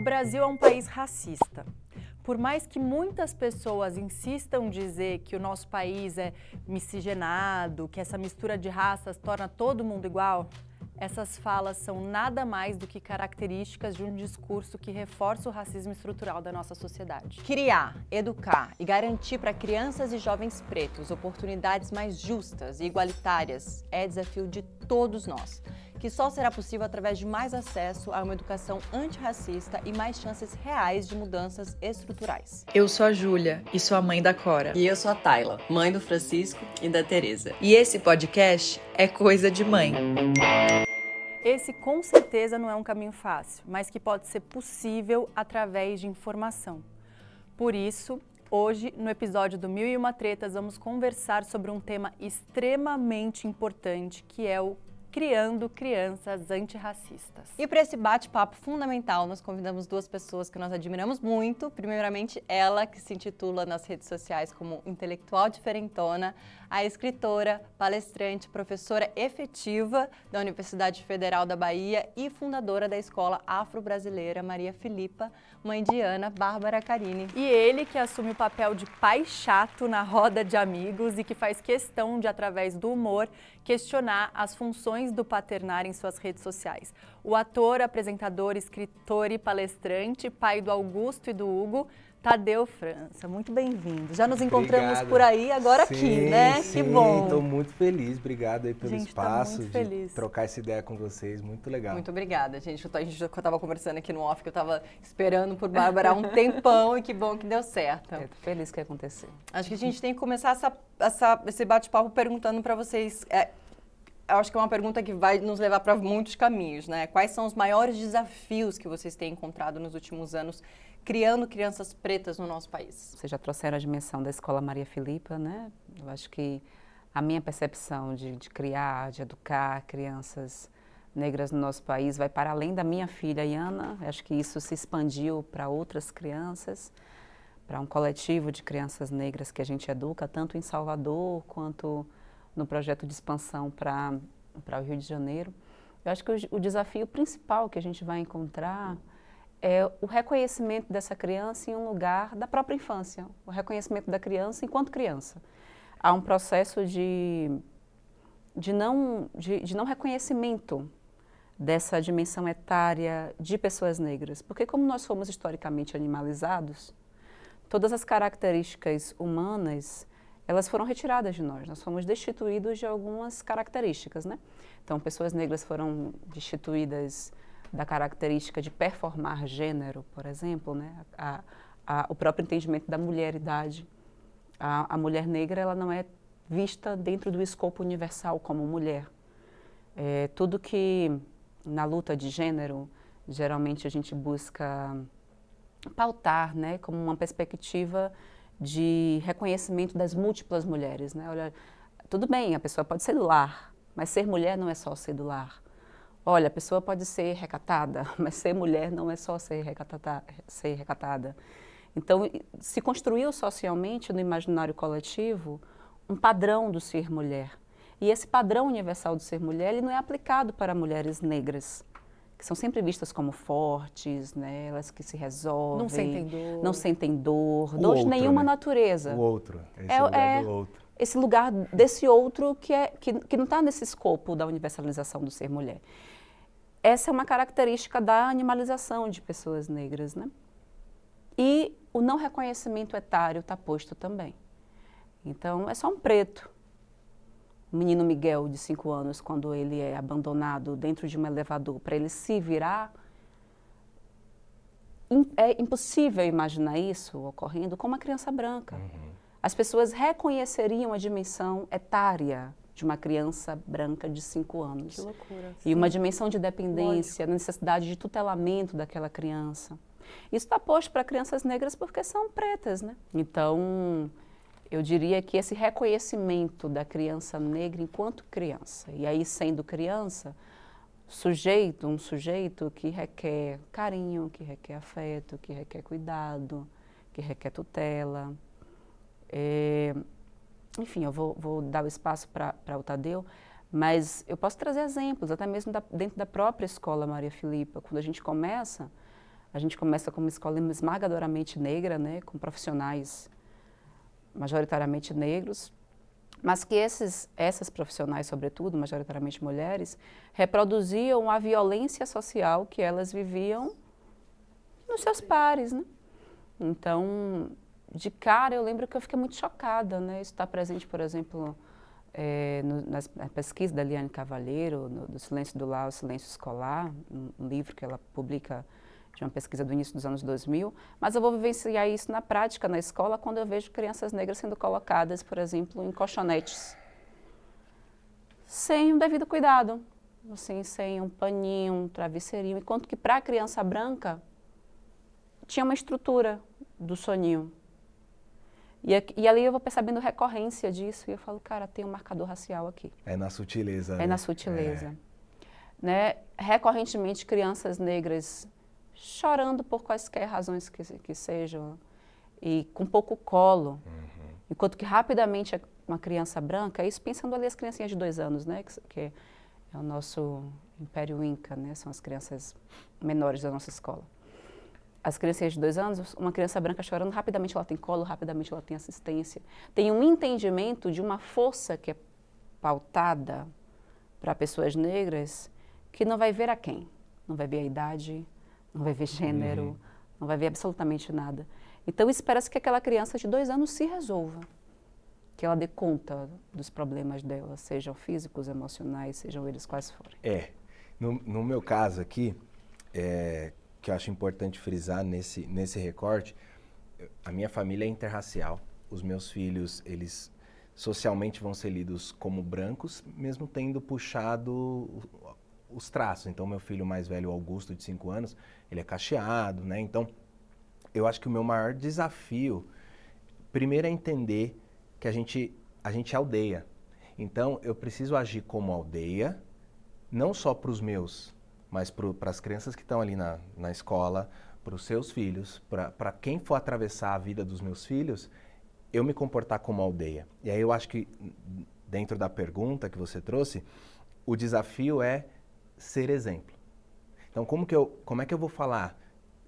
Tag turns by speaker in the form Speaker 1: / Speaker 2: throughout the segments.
Speaker 1: Brasil é um país racista. Por mais que muitas pessoas insistam em dizer que o nosso país é miscigenado, que essa mistura de raças torna todo mundo igual, essas falas são nada mais do que características de um discurso que reforça o racismo estrutural da nossa sociedade.
Speaker 2: Criar, educar e garantir para crianças e jovens pretos oportunidades mais justas e igualitárias é desafio de todos nós, que só será possível através de mais acesso a uma educação antirracista e mais chances reais de mudanças estruturais.
Speaker 3: Eu sou a Júlia e sou a mãe da Cora.
Speaker 4: E eu sou a Tayla, mãe do Francisco e da Tereza.
Speaker 3: E esse podcast é Coisa de Mãe.
Speaker 1: Esse com certeza não é um caminho fácil, mas que pode ser possível através de informação. Por isso, hoje, no episódio do Mil e Uma Tretas, vamos conversar sobre um tema extremamente importante, que é o Criando Crianças Antirracistas.
Speaker 2: E para esse bate-papo fundamental, nós convidamos duas pessoas que nós admiramos muito. Primeiramente, ela, que se intitula nas redes sociais como intelectual diferentona, a escritora, palestrante, professora efetiva da Universidade Federal da Bahia e fundadora da Escola Afro-Brasileira Maria Filipa, mãe de Ana Bárbara Carini.
Speaker 1: E ele que assume o papel de pai chato na roda de amigos e que faz questão de, através do humor, questionar as funções do paternar em suas redes sociais. O ator, apresentador, escritor e palestrante, pai do Augusto e do Hugo, Tadeu França. Muito bem-vindo. Já nos encontramos
Speaker 5: Obrigado.
Speaker 1: Por aí, agora
Speaker 5: sim,
Speaker 1: aqui, né?
Speaker 5: Sim,
Speaker 1: que bom.
Speaker 5: Estou muito feliz. Obrigado aí pelo
Speaker 1: Gente,
Speaker 5: espaço
Speaker 1: muito
Speaker 5: de
Speaker 1: feliz.
Speaker 5: trocar essa ideia com vocês. Muito legal.
Speaker 2: Muito obrigada, gente. A gente estava conversando aqui no off, que eu estava esperando por Bárbara há um tempão e que bom que deu certo.
Speaker 4: Eu tô feliz que aconteceu.
Speaker 2: Acho que a gente tem que começar esse bate-papo perguntando para vocês. Eu acho que é uma pergunta que vai nos levar para muitos caminhos, né? Quais são os maiores desafios que vocês têm encontrado nos últimos anos criando crianças pretas no nosso país?
Speaker 4: Vocês já trouxeram a dimensão da Escola Maria Filipa, né? Eu acho que a minha percepção de criar, de educar crianças negras no nosso país vai para além da minha filha, Iana. Eu acho que isso se expandiu para outras crianças, para um coletivo de crianças negras que a gente educa, tanto em Salvador quanto no projeto de expansão para o Rio de Janeiro. Eu acho que o desafio principal que a gente vai encontrar é o reconhecimento dessa criança em um lugar da própria infância, o reconhecimento da criança enquanto criança. Há um processo de não reconhecimento dessa dimensão etária de pessoas negras, porque como nós fomos historicamente animalizados, todas as características humanas elas foram retiradas de nós fomos destituídos de algumas características, né? Então, pessoas negras foram destituídas da característica de performar gênero, por exemplo, né? O próprio entendimento da mulheridade. A mulher negra, ela não é vista dentro do escopo universal como mulher. Tudo que, na luta de gênero, geralmente a gente busca pautar, né? Como uma perspectiva de reconhecimento das múltiplas mulheres, né? Olha, tudo bem, a pessoa pode ser do lar, mas ser mulher não é só ser do lar. Olha, a pessoa pode ser recatada, mas ser mulher não é só ser recatada. Então, se construiu socialmente no imaginário coletivo um padrão do ser mulher. E esse padrão universal do ser mulher, ele não é aplicado para mulheres negras, que são sempre vistas como fortes, né? Elas que se resolvem. Não sentem dor. Dor de nenhuma natureza.
Speaker 5: O outro. Esse lugar do outro.
Speaker 4: Esse lugar desse outro que não está nesse escopo da universalização do ser mulher. Essa é uma característica da animalização de pessoas negras, né? E o não reconhecimento etário está posto também. Então, é só um preto. O menino Miguel, de 5 anos, quando ele é abandonado dentro de um elevador para ele se virar, é impossível imaginar isso ocorrendo com uma criança branca.
Speaker 5: Uhum.
Speaker 4: As pessoas reconheceriam a dimensão etária de uma criança branca de 5 anos.
Speaker 1: Que loucura.
Speaker 4: E uma dimensão de dependência, necessidade de tutelamento daquela criança. Isso está posto para crianças negras porque são pretas, né? Então, eu diria que esse reconhecimento da criança negra enquanto criança, e aí sendo criança, um sujeito que requer carinho, que requer afeto, que requer cuidado, que requer tutela. Enfim, eu vou dar o espaço para o Tadeu, mas eu posso trazer exemplos, até mesmo dentro da própria Escola Maria Filipa. Quando a gente começa, A gente começa com uma escola esmagadoramente negra, né, com profissionais majoritariamente negros, mas que essas profissionais, sobretudo, majoritariamente mulheres, reproduziam a violência social que elas viviam nos seus pares, né? Então, de cara, eu lembro que eu fiquei muito chocada, né? Isso está presente, por exemplo, na pesquisa da Liane Cavalheiro, do Silêncio do Lar, o Silêncio Escolar, um livro que ela publica de uma pesquisa do início dos anos 2000, mas eu vou vivenciar isso na prática, na escola, quando eu vejo crianças negras sendo colocadas, por exemplo, em colchonetes, sem o devido cuidado, assim, sem um paninho, um travesseirinho, enquanto que para a criança branca tinha uma estrutura do soninho. E ali eu vou percebendo recorrência disso, e eu falo, cara, tem um marcador racial aqui.
Speaker 5: É na sutileza.
Speaker 4: É
Speaker 5: né?
Speaker 4: na sutileza. Né? Recorrentemente, crianças negras chorando por quaisquer razões que sejam, e com pouco colo, enquanto que rapidamente uma criança branca, isso pensando ali as criancinhas de 2 anos, né, que é o nosso Império Inca, né, são as crianças menores da nossa escola. As criancinhas de 2 anos, uma criança branca chorando, rapidamente ela tem colo, rapidamente ela tem assistência. Tem um entendimento de uma força que é pautada para pessoas negras, que não vai ver a quem, não vai ver a idade, não vai ver gênero, não vai ver absolutamente nada. Então, espera-se que aquela criança de 2 anos se resolva, que ela dê conta dos problemas dela, sejam físicos, emocionais, sejam eles quais forem.
Speaker 5: No meu caso aqui, que eu acho importante frisar nesse recorte, a minha família é interracial. Os meus filhos, eles socialmente vão ser lidos como brancos, mesmo tendo puxado os traços. Então, meu filho mais velho, Augusto, de 5 anos, ele é cacheado, né? Então, eu acho que o meu maior desafio, primeiro é entender que a gente é aldeia. Então, eu preciso agir como aldeia, não só para os meus, mas para as crianças que estão ali na escola, para os seus filhos, para quem for atravessar a vida dos meus filhos, eu me comportar como aldeia. E aí eu acho que, dentro da pergunta que você trouxe, o desafio é ser exemplo. Então, como é que eu vou falar,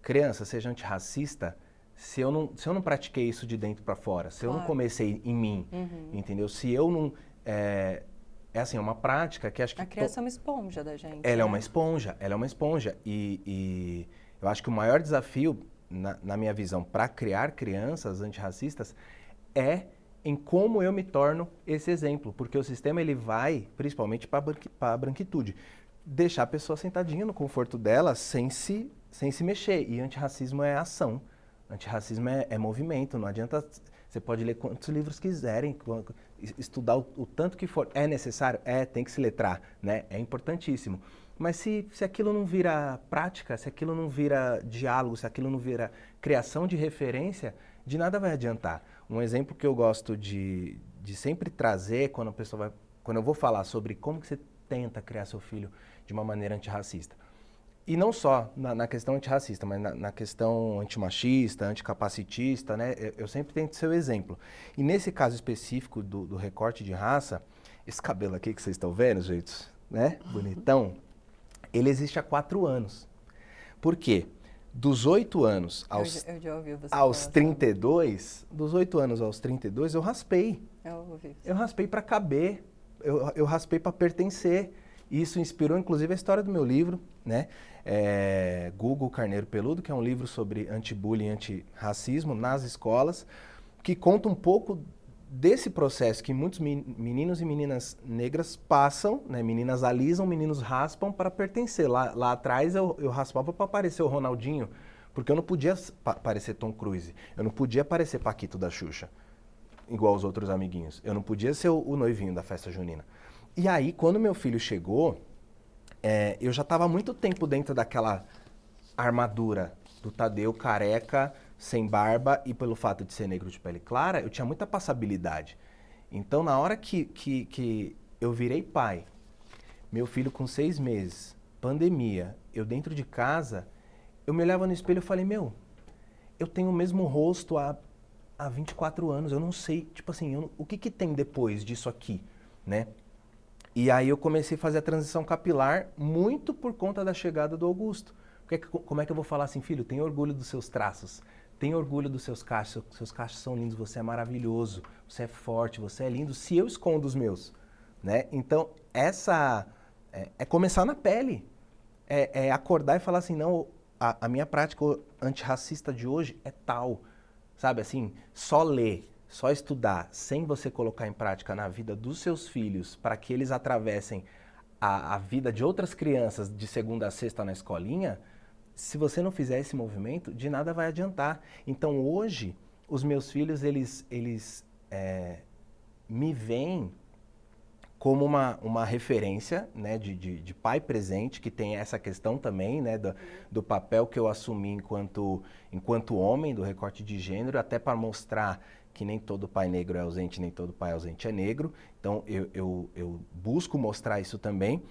Speaker 5: criança, seja antirracista, se eu não pratiquei isso de dentro para fora, se eu não comecei em mim, entendeu? Se eu não... É assim, é uma prática que acho que...
Speaker 2: A criança é uma esponja da gente.
Speaker 5: Ela é uma esponja. E eu acho que o maior desafio, na minha visão, para criar crianças antirracistas, é em como eu me torno esse exemplo. Porque o sistema, ele vai, principalmente para a branquitude, deixar a pessoa sentadinha no conforto dela sem se mexer. E antirracismo é ação. Antirracismo é movimento. Não adianta... Você pode ler quantos livros quiserem, estudar o tanto que for. É necessário? Tem que se letrar, né? É importantíssimo. Mas se aquilo não vira prática, se aquilo não vira diálogo, se aquilo não vira criação de referência, de nada vai adiantar. Um exemplo que eu gosto de sempre trazer quando eu vou falar sobre como que você tenta criar seu filho de uma maneira antirracista. E não só na questão antirracista, mas na questão antimachista, anticapacitista, né? Eu sempre tento ser o exemplo. E nesse caso específico do recorte de raça, esse cabelo aqui que vocês estão vendo, gente, né? Bonitão, ele existe há 4 anos. Por quê? Dos 8 anos aos 32, dos 8 anos aos 32, eu raspei. Eu raspei para caber, eu raspei para pertencer. Isso inspirou, inclusive, a história do meu livro, né? Google Carneiro Peludo, que é um livro sobre anti-bullying e anti-racismo nas escolas, que conta um pouco desse processo que muitos meninos e meninas negras passam, né? Meninas alisam, meninos raspam para pertencer. Lá atrás eu raspava para parecer o Ronaldinho, porque eu não podia parecer Tom Cruise, eu não podia parecer Paquito da Xuxa, igual os outros amiguinhos. Eu não podia ser o noivinho da festa junina. E aí, quando meu filho chegou, eu já estava há muito tempo dentro daquela armadura do Tadeu careca, sem barba, e pelo fato de ser negro de pele clara, eu tinha muita passabilidade. Então, na hora que eu virei pai, meu filho com 6 meses, pandemia, eu dentro de casa, eu me olhava no espelho e falei, eu tenho o mesmo rosto há 24 anos, eu não sei, tipo assim, o que tem depois disso aqui, né? E aí eu comecei a fazer a transição capilar muito por conta da chegada do Augusto. Como é que eu vou falar assim, filho, tenha orgulho dos seus traços, tenha orgulho dos seus cachos são lindos, você é maravilhoso, você é forte, você é lindo, se eu escondo os meus, né? Então, é começar na pele, é acordar e falar assim, não, a minha prática antirracista de hoje é tal, sabe, assim, só ler, só estudar, sem você colocar em prática na vida dos seus filhos, para que eles atravessem a vida de outras crianças de segunda a sexta na escolinha, se você não fizer esse movimento, de nada vai adiantar. Então, hoje, os meus filhos, eles me veem como uma referência, né, de pai presente, que tem essa questão também, né, do papel que eu assumi enquanto homem, do recorte de gênero, até para mostrar que nem todo pai negro é ausente, nem todo pai ausente é negro. Então, eu busco mostrar isso também,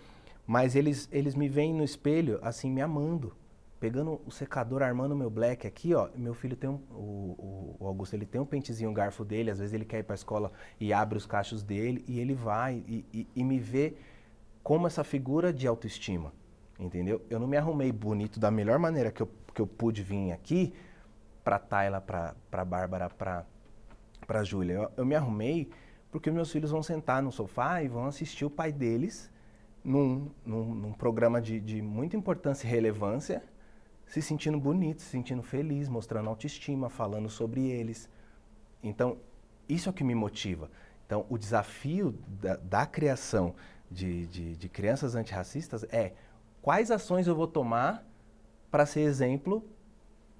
Speaker 5: mas eles me veem no espelho, assim, me amando. Pegando o secador, armando o meu black aqui, ó, meu filho tem o Augusto, ele tem um pentezinho, um garfo dele, às vezes ele quer ir para a escola e abre os cachos dele e ele vai e me vê como essa figura de autoestima, entendeu? Eu não me arrumei bonito da melhor maneira que eu pude vir aqui para Tayla, para Bárbara, para Júlia. Eu me arrumei porque meus filhos vão sentar no sofá e vão assistir o pai deles num programa de muita importância e relevância, se sentindo bonito, se sentindo feliz, mostrando autoestima, falando sobre eles. Então, isso é o que me motiva. Então, o desafio da criação de crianças antirracistas é quais ações eu vou tomar para ser exemplo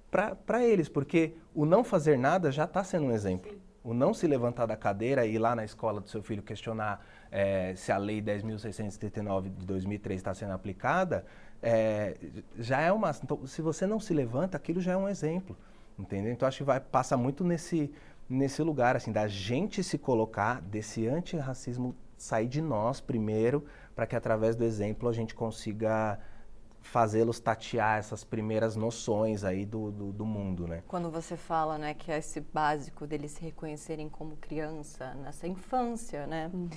Speaker 5: para eles, porque o não fazer nada já está sendo um exemplo. Sim. O não se levantar da cadeira e ir lá na escola do seu filho questionar se a Lei 10.639 de 2003 está sendo aplicada, já é uma... Então, se você não se levanta, aquilo já é um exemplo, entendeu? Então, acho que passa muito nesse lugar, assim, da gente se colocar, desse antirracismo sair de nós primeiro, para que através do exemplo a gente consiga fazê-los tatear essas primeiras noções aí do mundo, né?
Speaker 2: Quando você fala, né, que é esse básico deles se reconhecerem como criança, nessa infância, né? Uhum.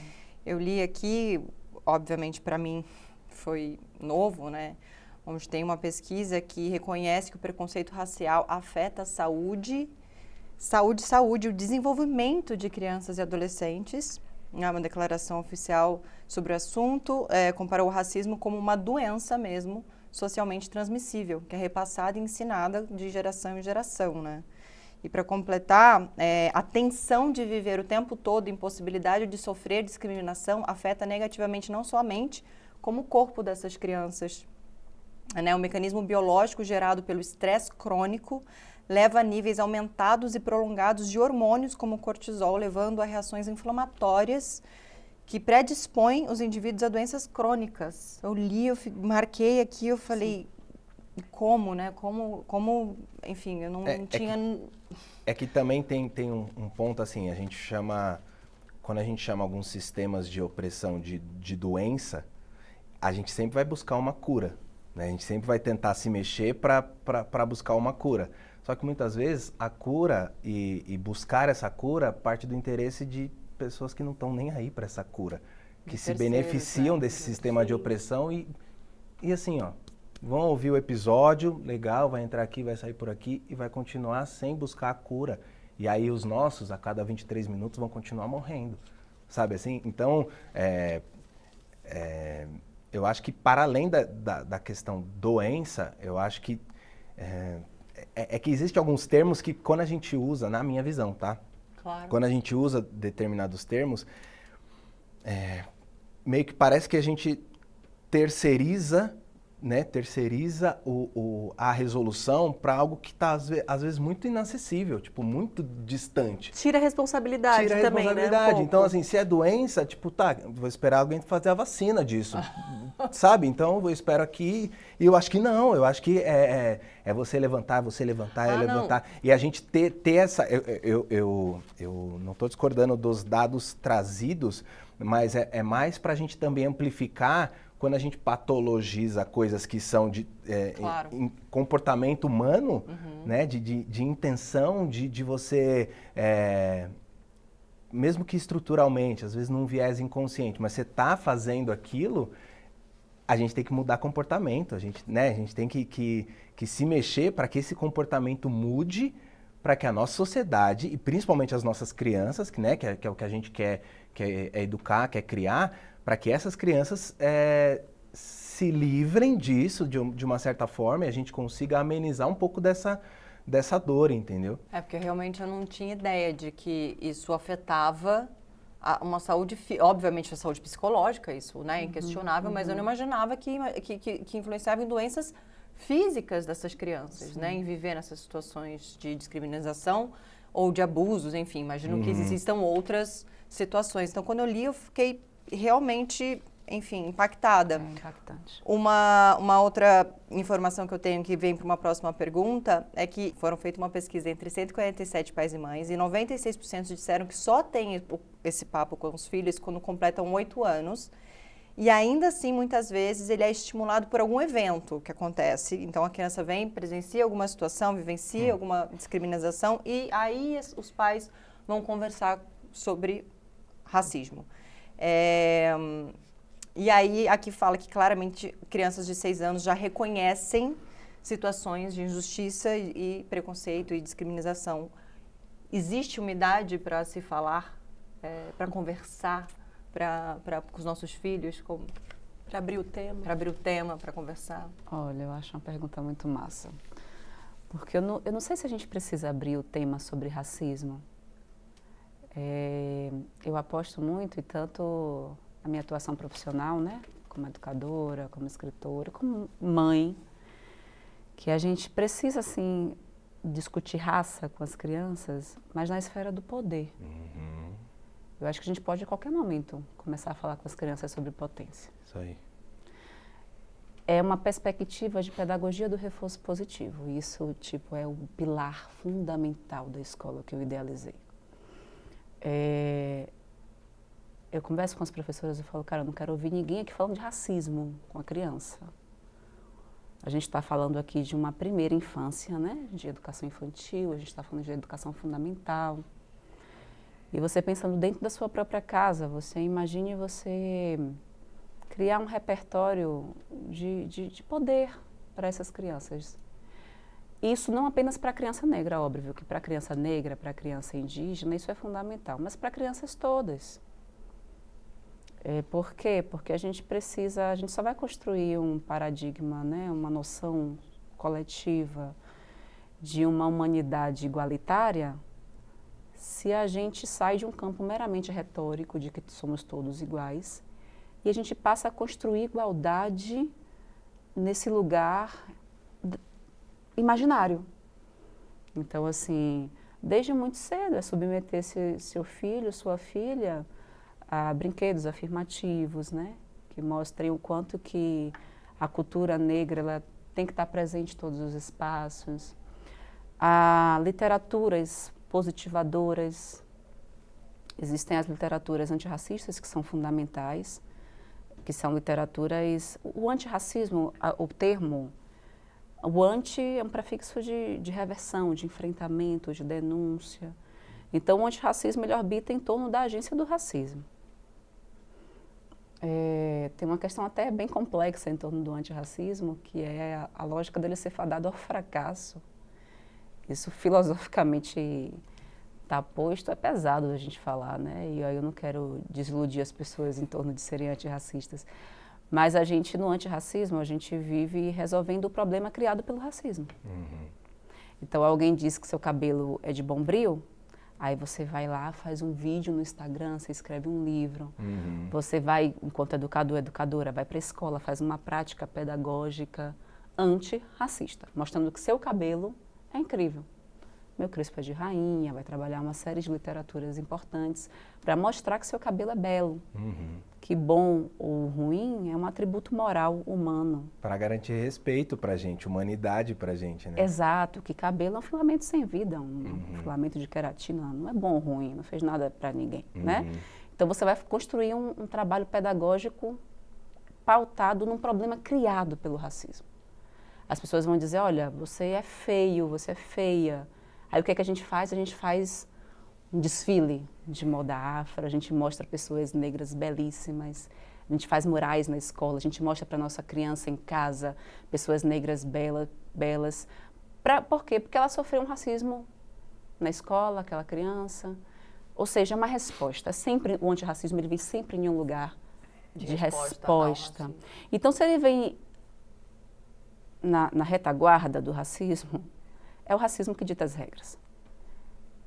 Speaker 2: Eu li aqui, obviamente para mim foi novo, né? Onde tem uma pesquisa que reconhece que o preconceito racial afeta a saúde, o desenvolvimento de crianças e adolescentes. Uma declaração oficial sobre o assunto comparou o racismo como uma doença mesmo, socialmente transmissível, que é repassada e ensinada de geração em geração, né? E para completar, a tensão de viver o tempo todo, impossibilidade de sofrer discriminação, afeta negativamente não só a mente, como o corpo dessas crianças. Né? O mecanismo biológico gerado pelo estresse crônico leva a níveis aumentados e prolongados de hormônios como o cortisol, levando a reações inflamatórias que predispõem os indivíduos a doenças crônicas. Eu li,
Speaker 4: marquei aqui, eu
Speaker 2: falei, sim, como, né? Como, enfim, eu não tinha...
Speaker 5: É que também tem um ponto assim, quando a gente chama alguns sistemas de opressão de doença, a gente sempre vai buscar uma cura, né? A gente sempre vai tentar se mexer para buscar uma cura. Só que muitas vezes a cura e buscar essa cura parte do interesse de pessoas que não estão nem aí para essa cura, que se beneficiam desse sistema de opressão e assim, ó, vão ouvir o episódio, legal, vai entrar aqui, vai sair por aqui e vai continuar sem buscar a cura. E aí os nossos, a cada 23 minutos, vão continuar morrendo, sabe assim? Então, eu acho que para além da questão doença, eu acho que que existem alguns termos que quando a gente usa, na minha visão, tá?
Speaker 2: Claro.
Speaker 5: Quando a gente usa determinados termos, meio que parece que a gente terceiriza, né? Terceiriza a resolução para algo que está, às vezes, muito inacessível, tipo, muito distante.
Speaker 1: Tira a responsabilidade também,
Speaker 5: responsabilidade.
Speaker 1: né?
Speaker 5: Então, assim, se é doença, tipo, tá, vou esperar alguém fazer a vacina disso, sabe? Então, eu espero aqui, e eu acho que não, eu acho que é você levantar, levantar. Não. E a gente ter essa... Eu não estou discordando dos dados trazidos, mas é mais para a gente também amplificar quando a gente patologiza coisas que são
Speaker 2: claro,
Speaker 5: em comportamento humano, né, de intenção, de você, mesmo que estruturalmente, às vezes num viés inconsciente, mas você está fazendo aquilo, a gente tem que mudar comportamento, a gente tem que se mexer para que esse comportamento mude, para que a nossa sociedade, e principalmente as nossas crianças, que é o que a gente quer educar, quer criar, para que essas crianças se livrem disso de uma certa forma e a gente consiga amenizar um pouco dessa dor, entendeu?
Speaker 2: Porque realmente eu não tinha ideia de que isso afetava uma saúde, obviamente a saúde psicológica, isso, né, é inquestionável, mas eu não imaginava que influenciava em doenças físicas dessas crianças, né, em viver nessas situações de discriminação ou de abusos, enfim, imagino que existam outras situações. Então, quando eu li, eu fiquei realmente, enfim, impactada.
Speaker 4: É impactante.
Speaker 2: Uma outra informação que eu tenho que vem para uma próxima pergunta é que foram feita uma pesquisa entre 147 pais e mães e 96% disseram que só tem esse papo com os filhos quando completam 8 anos. E ainda assim, muitas vezes, ele é estimulado por algum evento que acontece. Então, a criança vem, presencia alguma situação, vivencia alguma discriminação e aí os pais vão conversar sobre racismo. E aí, aqui fala que claramente crianças de 6 anos já reconhecem situações de injustiça e preconceito e discriminação. Existe uma idade para se falar, para conversar com os nossos filhos? Para abrir o tema? Para abrir o tema, para conversar?
Speaker 4: Olha, eu acho uma pergunta muito massa. Porque eu não sei se a gente precisa abrir o tema sobre racismo. Eu aposto muito, e tanto a minha atuação profissional, né, como educadora, como escritora, como mãe, que a gente precisa, assim, discutir raça com as crianças, mas na esfera do poder. Eu acho que a gente pode, a qualquer momento, começar a falar com as crianças sobre potência.
Speaker 5: Isso aí.
Speaker 4: É uma perspectiva de pedagogia do reforço positivo. Isso, tipo, é o pilar fundamental da escola que eu idealizei. Eu converso com as professoras e falo, cara, eu não quero ouvir ninguém aqui falando de racismo com a criança. A gente está falando aqui de uma primeira infância, né? De educação infantil, a gente está falando de educação fundamental. E você pensando dentro da sua própria casa, você imagine você criar um repertório de poder para essas crianças. Isso não apenas para a criança negra, óbvio, que para a criança negra, para a criança indígena, isso é fundamental, mas para crianças todas. Por quê? Porque a gente só vai construir um paradigma, né, uma noção coletiva de uma humanidade igualitária se a gente sai de um campo meramente retórico de que somos todos iguais e a gente passa a construir igualdade nesse lugar imaginário. Então, assim, desde muito cedo é submeter seu filho, sua filha a brinquedos afirmativos, né? Que mostrem o quanto que a cultura negra ela tem que estar presente em todos os espaços. A literaturas positivadoras. Existem as literaturas antirracistas que são fundamentais, que são literaturas... O antirracismo, o termo, o anti é um prefixo de reversão, de enfrentamento, de denúncia. Então, o antirracismo ele orbita em torno da agência do racismo. Tem uma questão até bem complexa em torno do antirracismo, que é a lógica dele ser fadado ao fracasso. Isso filosoficamente está posto, é pesado a gente falar, né? E aí eu não quero desiludir as pessoas em torno de serem antirracistas. Mas a gente, no antirracismo, a gente vive resolvendo o problema criado pelo racismo. Então, alguém diz que seu cabelo é de Bombril, aí você vai lá, faz um vídeo no Instagram, você escreve um livro. Você vai, enquanto educador, educadora, vai para a escola, faz uma prática pedagógica antirracista, mostrando que seu cabelo é incrível. Meu crespo é de rainha, vai trabalhar uma série de literaturas importantes para mostrar que seu cabelo é belo. Que bom ou ruim é um atributo moral humano.
Speaker 5: Para garantir respeito para a gente, humanidade para a gente, né?
Speaker 4: Exato, que cabelo é um filamento sem vida, um filamento de queratina, não é bom ou ruim, não fez nada para ninguém, né? Então você vai construir um trabalho pedagógico pautado num problema criado pelo racismo. As pessoas vão dizer, olha, você é feio, você é feia. Aí o que é que a gente faz? A gente faz um desfile de moda afro, a gente mostra pessoas negras belíssimas, A gente faz murais na escola, a gente mostra para nossa criança em casa pessoas negras belas. Por quê? Porque ela sofreu um racismo na escola, aquela criança. Ou seja, é uma resposta. Sempre o antirracismo ele vem sempre em um lugar de resposta. Então, se ele vem na retaguarda do racismo, é o racismo que dita as regras.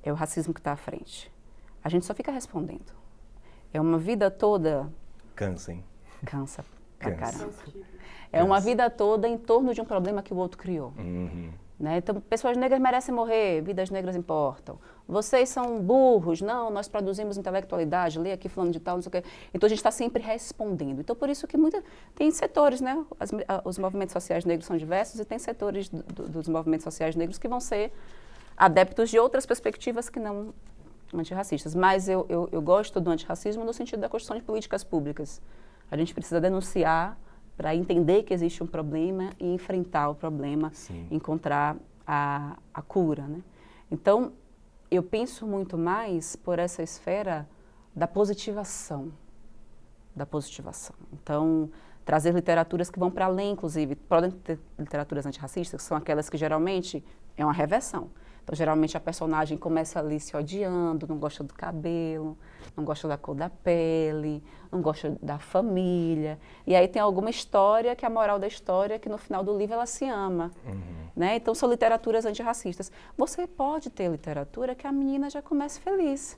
Speaker 4: É o racismo que está à frente. A gente só fica respondendo. É uma vida toda...
Speaker 5: Cansa, hein?
Speaker 4: Cansa pra caramba. É uma vida toda em torno de um problema que o outro criou. Né? Então, pessoas negras merecem morrer, vidas negras importam. Vocês são burros, não, nós produzimos intelectualidade, lê aqui falando de tal, não sei o quê. Então, a gente está sempre respondendo. Então, por isso que tem setores, né? Os movimentos sociais negros são diversos e tem setores dos movimentos sociais negros que vão ser adeptos de outras perspectivas que não antirracistas. Mas eu gosto do antirracismo no sentido da construção de políticas públicas. A gente precisa denunciar para entender que existe um problema e enfrentar o problema, encontrar a cura, né? Então, eu penso muito mais por essa esfera da positivação. Então, trazer literaturas que vão para além, inclusive, podem ter literaturas antirracistas, que são aquelas que geralmente é uma reversão. Então, geralmente, a personagem começa ali se odiando, não gosta do cabelo, não gosta da cor da pele, não gosta da família. E aí tem alguma história, que é a moral da história, que no final do livro ela se ama. Né? Então, são literaturas antirracistas. Você pode ter literatura que a menina já comece feliz.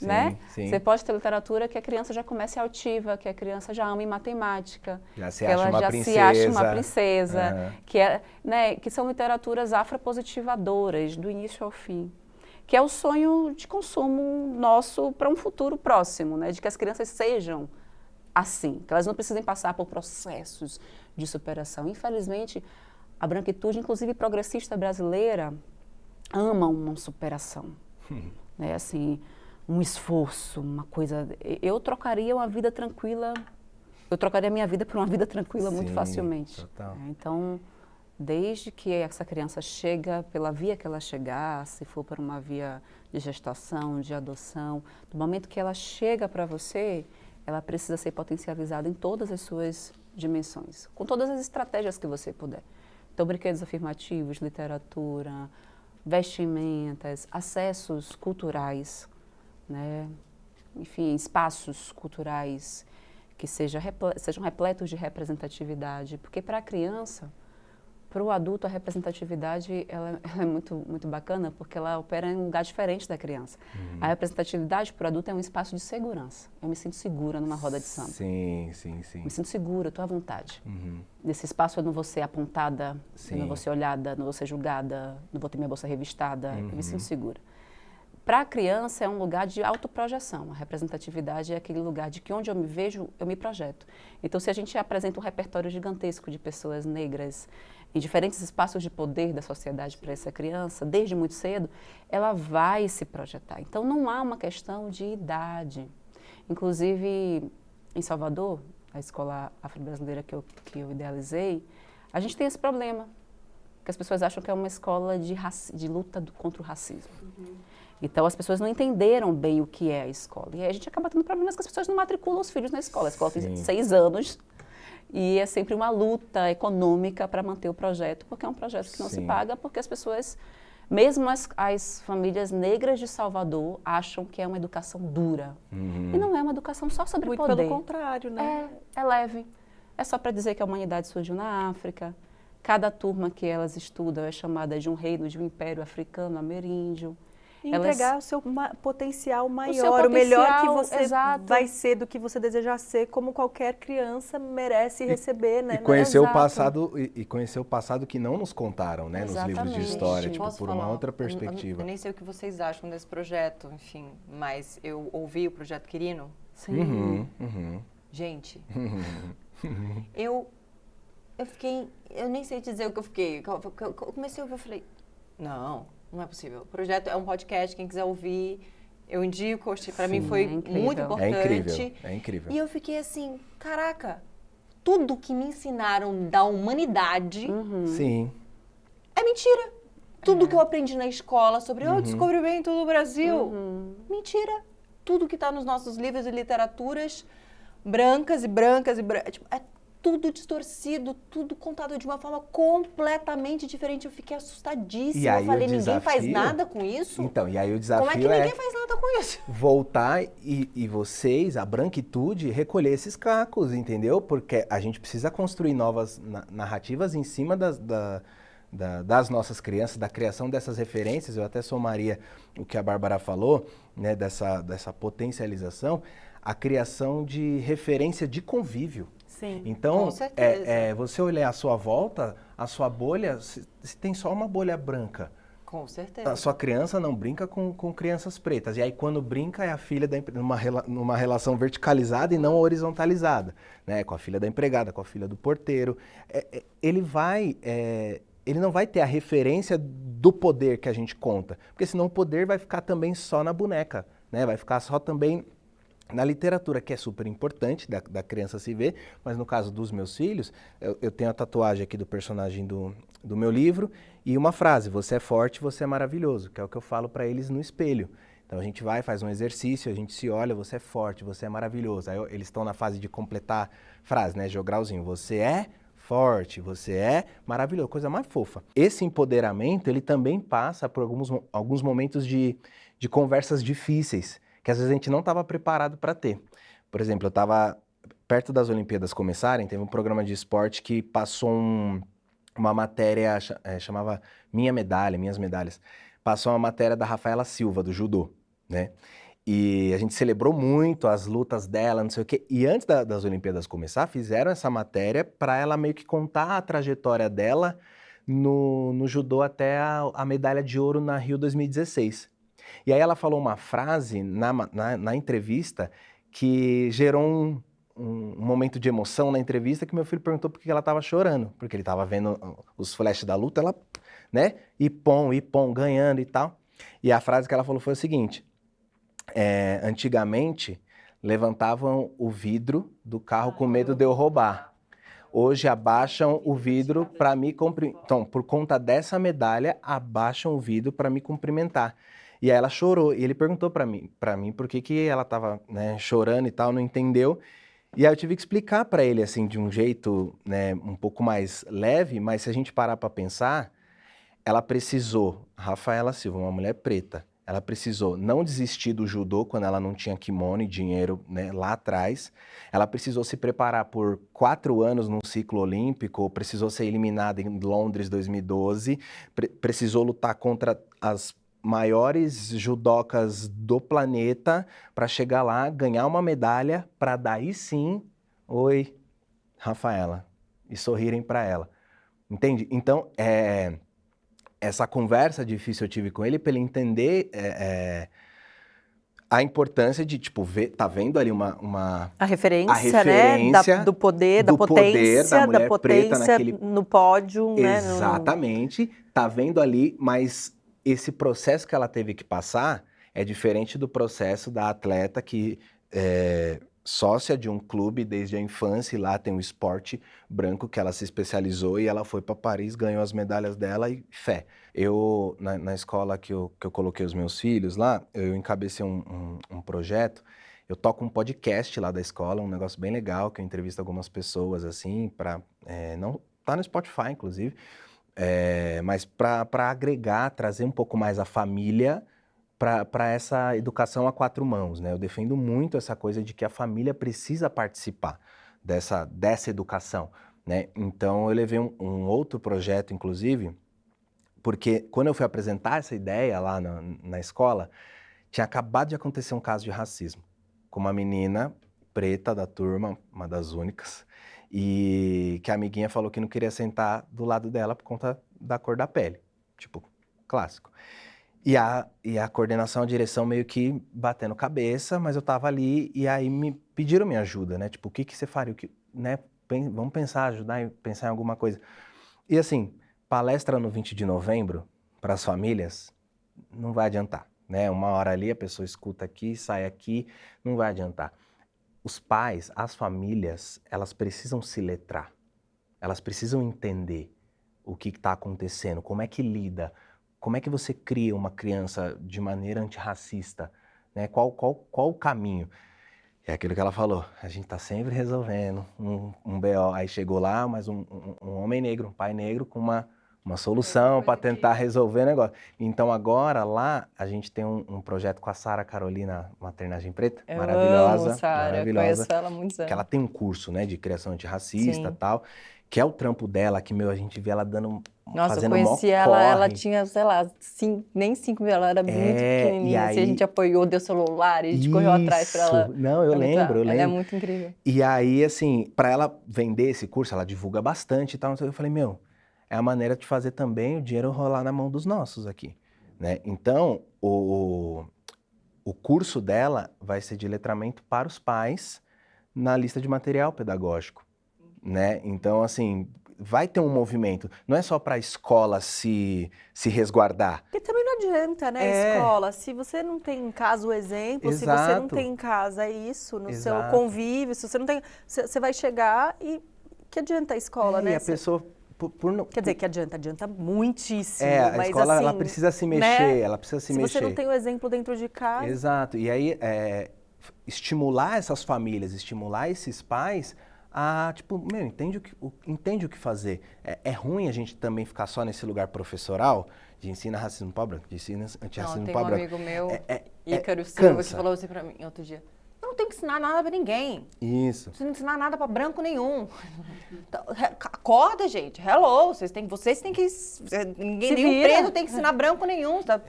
Speaker 4: Né? Você pode ter literatura que a criança já comece altiva, que a criança já ama em matemática, que ela já se acha uma princesa, que são literaturas afropositivadoras, do início ao fim, que é o sonho de consumo nosso para um futuro próximo, né? De que as crianças sejam assim, que elas não precisem passar por processos de superação. Infelizmente, a branquitude, inclusive progressista brasileira, ama uma superação, né? Assim, um esforço, uma coisa... Eu trocaria uma vida tranquila, eu trocaria minha vida por uma vida tranquila muito facilmente.
Speaker 5: Total.
Speaker 4: Então, desde que essa criança chega, pela via que ela chegar, se for por uma via de gestação, de adoção, do momento que ela chega para você, ela precisa ser potencializada em todas as suas dimensões, com todas as estratégias que você puder. Então, brinquedos afirmativos, literatura, vestimentas, acessos culturais, né? Enfim, espaços culturais que sejam repletos de representatividade, porque para a criança, para o adulto, a representatividade ela é muito bacana, porque ela opera em um lugar diferente da criança. A representatividade para o adulto é um espaço de segurança. Eu me sinto segura numa roda de samba.
Speaker 5: Sim.
Speaker 4: Me sinto segura, estou à vontade. Nesse espaço eu não vou ser apontada, eu não vou ser olhada, não vou ser julgada, não vou ter minha bolsa revistada, eu me sinto segura. Para a criança é um lugar de autoprojeção. A representatividade é aquele lugar de que onde eu me vejo, eu me projeto. Então, se a gente apresenta um repertório gigantesco de pessoas negras em diferentes espaços de poder da sociedade para essa criança, desde muito cedo, ela vai se projetar. Então, não há uma questão de idade. Inclusive, em Salvador, a escola afro-brasileira que eu idealizei, a gente tem esse problema, que as pessoas acham que é uma escola de luta contra o racismo. Então, as pessoas não entenderam bem o que é a escola. E aí a gente acaba tendo problemas que as pessoas não matriculam os filhos na escola. A escola tem 6 anos e é sempre uma luta econômica para manter o projeto, porque é um projeto que não se paga, porque as pessoas, mesmo as famílias negras de Salvador, acham que é uma educação dura. E não é uma educação só sobre
Speaker 1: muito
Speaker 4: poder.
Speaker 1: Pelo contrário, né?
Speaker 4: É leve. É só para dizer que a humanidade surgiu na África. Cada turma que elas estudam é chamada de um reino, de um império africano, ameríndio.
Speaker 1: E entregar o seu potencial maior, o melhor que você vai ser do que você deseja ser, como qualquer criança merece receber, né?
Speaker 5: E conhecer o passado, e conhecer o passado que não nos contaram, né? Nos livros de história, tipo, por uma outra perspectiva.
Speaker 2: Eu nem sei o que vocês acham desse projeto, enfim, mas eu ouvi o Projeto Quirino.
Speaker 4: Sim.
Speaker 2: Gente, eu fiquei, eu nem sei dizer o que eu fiquei. Eu comecei a ouvir, eu falei, não é possível. O projeto é um podcast, quem quiser ouvir, eu indico, para mim foi muito importante.
Speaker 5: É incrível.
Speaker 2: E eu fiquei assim, caraca, tudo que me ensinaram da humanidade é mentira. Tudo que eu aprendi na escola sobre o descobrimento do Brasil, mentira. Tudo que está nos nossos livros e literaturas, brancas e brancas e brancas. Tipo, é tudo distorcido, tudo contado de uma forma completamente diferente. Eu fiquei assustadíssima.
Speaker 5: E aí
Speaker 2: Eu falei,
Speaker 5: o
Speaker 2: ninguém faz
Speaker 5: desafio-
Speaker 2: nada com isso?
Speaker 5: Então, e aí o
Speaker 2: Como é que
Speaker 5: desafio
Speaker 2: ninguém faz nada com isso?
Speaker 5: voltar e vocês, a branquitude, recolher esses cacos, entendeu? Porque a gente precisa construir novas narrativas em cima das nossas crianças, da criação dessas referências. Eu até somaria o que a Bárbara falou, né, dessa potencialização, a criação de referência de convívio.
Speaker 1: Sim.
Speaker 5: Então,
Speaker 2: Com certeza.
Speaker 5: você olhar à sua volta, a sua bolha, se tem só uma bolha branca.
Speaker 2: Com certeza.
Speaker 5: A sua criança não brinca com crianças pretas. E aí, quando brinca, é a filha numa relação verticalizada e não horizontalizada, né? Com a filha da empregada, com a filha do porteiro. Ele não vai ter a referência do poder que a gente conta. Porque senão o poder vai ficar também só na boneca, né? Vai ficar só também na literatura, que é super importante da criança se ver, mas no caso dos meus filhos, eu tenho a tatuagem aqui do personagem do meu livro e uma frase: você é forte, você é maravilhoso, que é o que eu falo para eles no espelho. Então a gente vai, faz um exercício, a gente se olha: você é forte, você é maravilhoso. Aí eles estão na fase de completar frase, né, jogralzinho: você é forte, você é maravilhoso, coisa mais fofa. Esse empoderamento, ele também passa por alguns momentos de conversas difíceis, que às vezes a gente não estava preparado para ter. Por exemplo, eu estava perto das Olimpíadas começarem, teve um programa de esporte que passou uma matéria, chamava Minha Medalha, Minhas Medalhas. Passou uma matéria da Rafaela Silva, do judô, né? E a gente celebrou muito as lutas dela, não sei o quê. E antes das Olimpíadas começar, fizeram essa matéria para ela meio que contar a trajetória dela no judô até a medalha de ouro na Rio 2016. E aí ela falou uma frase na entrevista que gerou um momento de emoção na entrevista, que meu filho perguntou por que ela estava chorando, porque ele estava vendo os flashes da luta, ela, né, Ippon, ganhando e tal. E a frase que ela falou foi o seguinte: antigamente levantavam o vidro do carro com medo de eu roubar. Hoje abaixam o vidro para me cumprimentar. Então, por conta dessa medalha, abaixam o vidro para me cumprimentar. E aí ela chorou, e ele perguntou para mim por que ela estava, né, chorando e tal, não entendeu. E aí eu tive que explicar para ele, assim, de um jeito, né, um pouco mais leve, mas se a gente parar para pensar, ela precisou, Rafaela Silva, uma mulher preta, ela precisou não desistir do judô quando ela não tinha kimono e dinheiro, né, lá atrás. Ela precisou se preparar por 4 anos num ciclo olímpico, precisou ser eliminada em Londres 2012, precisou lutar contra as maiores judocas do planeta para chegar lá, ganhar uma medalha, para daí sim, oi, Rafaela, e sorrirem para ela. Entende? Então, essa conversa difícil eu tive com ele para ele entender a importância de, tipo, tá vendo ali
Speaker 1: a referência,
Speaker 5: referência,
Speaker 1: né? Do poder, da
Speaker 5: do poder
Speaker 1: potência,
Speaker 5: da mulher preta naquele...
Speaker 1: no pódio, né?
Speaker 5: Exatamente, tá vendo ali, mas esse processo que ela teve que passar é diferente do processo da atleta que é sócia de um clube desde a infância, e lá tem um esporte branco que ela se especializou e ela foi para Paris, ganhou as medalhas dela e fé. Eu, na escola que eu coloquei os meus filhos lá, eu encabecei um projeto, eu toco um podcast lá da escola, um negócio bem legal, que eu entrevisto algumas pessoas, assim, não tá no Spotify, inclusive, mas para agregar, trazer um pouco mais a família para essa educação a 4 mãos, né? Eu defendo muito essa coisa de que a família precisa participar dessa educação, né? Então eu levei um outro projeto, inclusive, porque quando eu fui apresentar essa ideia lá na escola, tinha acabado de acontecer um caso de racismo, com uma menina preta da turma, uma das únicas, e que a amiguinha falou que não queria sentar do lado dela por conta da cor da pele, tipo, clássico. E a coordenação, a direção meio que batendo cabeça, mas eu tava ali e aí me pediram minha ajuda, né? Tipo, o que você faria? Né? Vamos pensar, ajudar, pensar em alguma coisa. E assim, palestra no 20 de novembro para as famílias não vai adiantar, né? Uma hora ali a pessoa escuta aqui, sai aqui, não vai adiantar. Os pais, as famílias, elas precisam se letrar, elas precisam entender o que está acontecendo, como é que lida. Como é que você cria uma criança de maneira antirracista? Né? Qual o caminho? É aquilo que ela falou, a gente tá sempre resolvendo um BO. Aí chegou lá, mas um homem negro, um pai negro com uma solução para tentar resolver o negócio. Então agora lá a gente tem um projeto com a Sara Carolina Maternagem Preta,
Speaker 2: Eu
Speaker 5: maravilhosa,
Speaker 2: amo Sara,
Speaker 5: maravilhosa.
Speaker 2: conheço ela há muitos anos.
Speaker 5: Que ela tem um curso, né, de criação antirracista e
Speaker 2: Sim.
Speaker 5: tal, que é o trampo dela, que, a gente vê ela
Speaker 2: Nossa,
Speaker 5: fazendo
Speaker 2: eu
Speaker 5: mó
Speaker 2: conheci ela
Speaker 5: corre.
Speaker 2: tinha, sei lá, nem 5 mil, ela era muito pequenininha,
Speaker 5: e
Speaker 2: assim, a
Speaker 5: aí-
Speaker 2: gente apoiou, deu celular, e a gente correu atrás pra ela.
Speaker 5: Isso. Não, eu lembro.
Speaker 2: Ela é muito incrível.
Speaker 5: E aí, assim, para ela vender esse curso, ela divulga bastante e tal. Eu falei, é a maneira de fazer também o dinheiro rolar na mão dos nossos aqui, né? Então, o curso dela vai ser de letramento para os pais na lista de material pedagógico, né? Então, assim, vai ter um movimento. Não é só para a escola se resguardar.
Speaker 1: Porque também não adianta, né, escola? Se você não tem em casa o exemplo, se você não
Speaker 5: Exato.
Speaker 1: tem em casa isso, no seu
Speaker 5: Exato.
Speaker 1: convívio, se você não tem... Você vai chegar e... Que adianta a escola, né?
Speaker 5: E a pessoa...
Speaker 1: Quer dizer, que adianta muitíssimo,
Speaker 5: a
Speaker 1: mas
Speaker 5: escola
Speaker 1: assim,
Speaker 5: ela precisa se mexer,
Speaker 1: né?
Speaker 5: ela precisa se
Speaker 1: Se
Speaker 5: mexer.
Speaker 1: você não tem o exemplo dentro de casa...
Speaker 5: Exato. E aí, estimular essas famílias, estimular esses pais a, tipo, entende o que fazer. É ruim a gente também ficar só nesse lugar professoral de ensina racismo para branco, de ensina antirracismo
Speaker 2: Tem
Speaker 5: para
Speaker 2: um
Speaker 5: branco.
Speaker 2: amigo meu, Ícaro Silva, que
Speaker 5: cansa.
Speaker 2: falou assim pra mim outro dia, não tem que ensinar nada pra ninguém.
Speaker 5: Isso.
Speaker 2: Não precisa ensinar nada pra branco nenhum. Então, acorda, gente. Hello. Vocês têm que... Nenhum preto tem que ensinar branco nenhum. Tá?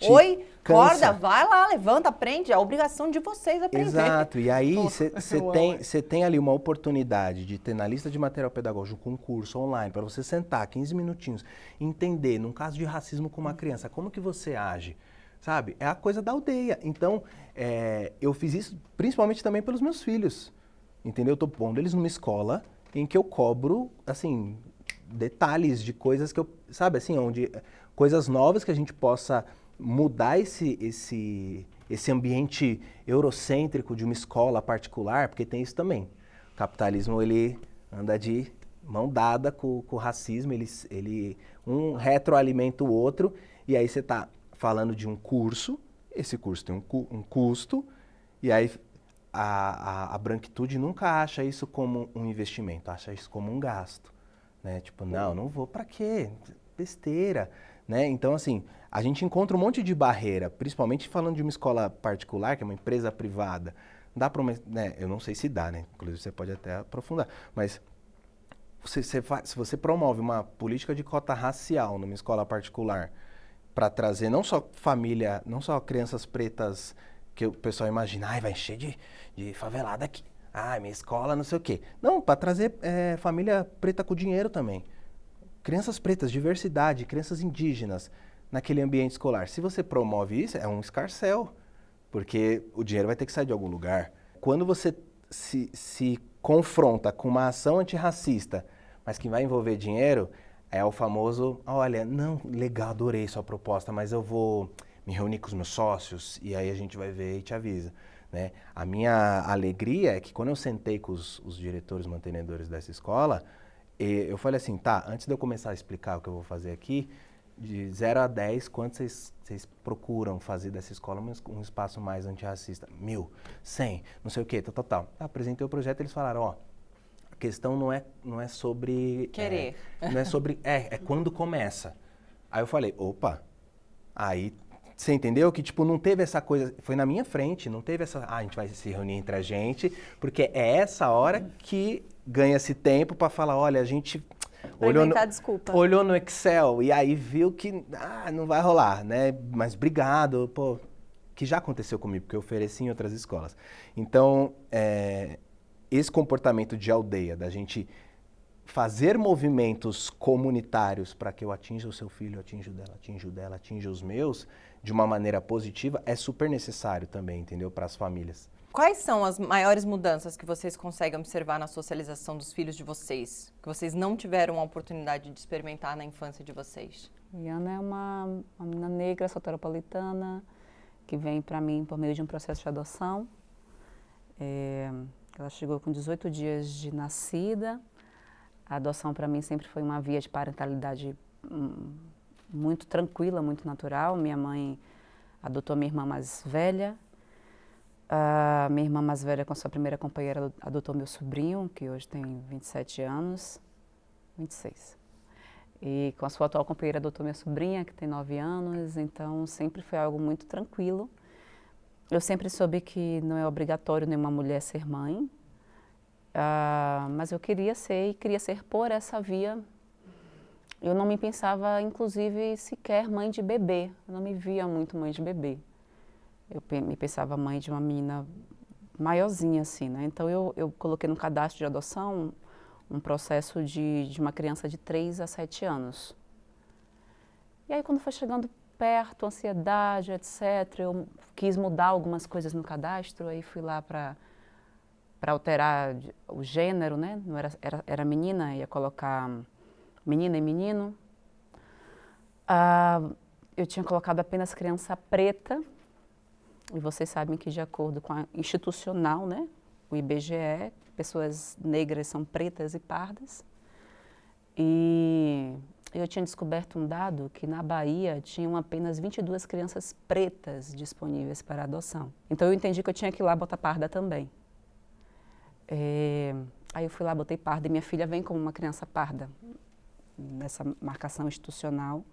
Speaker 2: Oi,
Speaker 5: cansa.
Speaker 2: acorda, vai lá, levanta, aprende. É a obrigação de vocês aprender.
Speaker 5: Exato. E aí
Speaker 2: Eu
Speaker 5: você tem ali uma oportunidade de ter na lista de material pedagógico um curso online para você sentar 15 minutinhos, entender, num caso de racismo com uma criança, como que você age. Sabe? É a coisa da aldeia. Então, eu fiz isso principalmente também pelos meus filhos. Entendeu? Eu tô pondo eles numa escola em que eu cobro, assim, detalhes de coisas que eu... Sabe, assim, coisas novas que a gente possa mudar esse ambiente eurocêntrico de uma escola particular, porque tem isso também. O capitalismo, ele anda de mão dada com o racismo, ele um retroalimenta o outro, e aí você tá falando de um curso, esse curso tem um custo, e aí a branquitude nunca acha isso como um investimento, acha isso como um gasto, né? Tipo, não vou, pra quê? Besteira, né? Então, assim, a gente encontra um monte de barreira, principalmente falando de uma escola particular, que é uma empresa privada. Dá para né? Eu não sei se dá, né? Inclusive, você pode até aprofundar, mas se você promove uma política de cota racial numa escola particular, para trazer não só família, não só crianças pretas que o pessoal imagina, vai encher de favelada aqui. Minha escola não sei o quê. Não, para trazer família preta com dinheiro também. Crianças pretas, diversidade, crianças indígenas naquele ambiente escolar. Se você promove isso, é um escarcéu, porque o dinheiro vai ter que sair de algum lugar. Quando você se confronta com uma ação antirracista, mas que vai envolver dinheiro, é o famoso, olha, não, legal, adorei sua proposta, mas eu vou me reunir com os meus sócios e aí a gente vai ver e te avisa, né? A minha alegria é que quando eu sentei com os diretores mantenedores dessa escola, eu falei assim, tá, antes de eu começar a explicar o que eu vou fazer aqui, de 0 a 10, quanto vocês procuram fazer dessa escola um espaço mais antirracista? 1000, 100, não sei o quê, tal. Apresentei o projeto e eles falaram, a questão não é sobre...
Speaker 2: Querer.
Speaker 5: Não é sobre... É quando começa. Aí eu falei, opa, aí... Você entendeu? Que, tipo, não teve essa coisa... Foi na minha frente, não teve essa... a gente vai se reunir entre a gente, porque é essa hora que ganha-se tempo para falar, olha, a gente... Olhou no Excel e aí viu que não vai rolar, né? Mas obrigado, que já aconteceu comigo, porque eu ofereci em outras escolas. Então, esse comportamento de aldeia, da gente fazer movimentos comunitários para que eu atinja o seu filho, atinja o dela, atinja os meus, de uma maneira positiva, é super necessário também, entendeu? Para as famílias.
Speaker 2: Quais são as maiores mudanças que vocês conseguem observar na socialização dos filhos de vocês, que vocês não tiveram a oportunidade de experimentar na infância de vocês?
Speaker 4: Iana é uma menina negra, soteropolitana, que vem para mim por meio de um processo de adoção. Ela chegou com 18 dias de nascida. A adoção para mim sempre foi uma via de parentalidade muito tranquila, muito natural. Minha mãe adotou minha irmã mais velha. A minha irmã mais velha, com a sua primeira companheira, adotou meu sobrinho, que hoje tem 27 anos, 26. E com a sua atual companheira, adotou minha sobrinha, que tem 9 anos, então sempre foi algo muito tranquilo. Eu sempre soube que não é obrigatório nenhuma mulher ser mãe, mas eu queria ser e queria ser por essa via. Eu não me pensava, inclusive, sequer mãe de bebê, eu não me via muito mãe de bebê. Eu me pensava mãe de uma menina maiorzinha, assim, né? Então eu coloquei no cadastro de adoção um processo de uma criança de 3 a 7 anos. E aí, quando foi chegando perto, ansiedade, etc., eu quis mudar algumas coisas no cadastro, aí fui lá para alterar o gênero, né? Não era menina, ia colocar menina e menino. Eu tinha colocado apenas criança preta, e vocês sabem que, de acordo com a institucional, né, o IBGE, pessoas negras são pretas e pardas. E eu tinha descoberto um dado que na Bahia tinham apenas 22 crianças pretas disponíveis para adoção. Então eu entendi que eu tinha que ir lá botar parda também. Aí eu fui lá, botei parda, e minha filha vem como uma criança parda, nessa marcação institucional.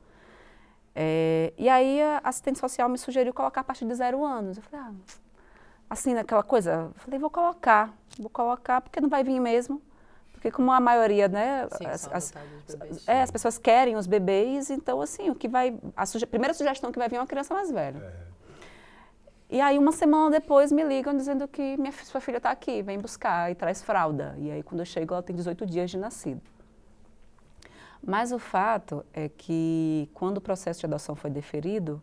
Speaker 4: E aí a assistente social me sugeriu colocar a partir de 0 anos. Eu falei, assim, naquela coisa, eu falei, vou colocar porque não vai vir mesmo. Porque como a maioria, né,
Speaker 2: Sim,
Speaker 4: as pessoas querem os bebês, então assim, a primeira sugestão que vai vir é uma criança mais velha. E aí uma semana depois me ligam dizendo que sua filha está aqui, vem buscar e traz fralda. E aí quando eu chego ela tem 18 dias de nascido. Mas o fato é que, quando o processo de adoção foi deferido,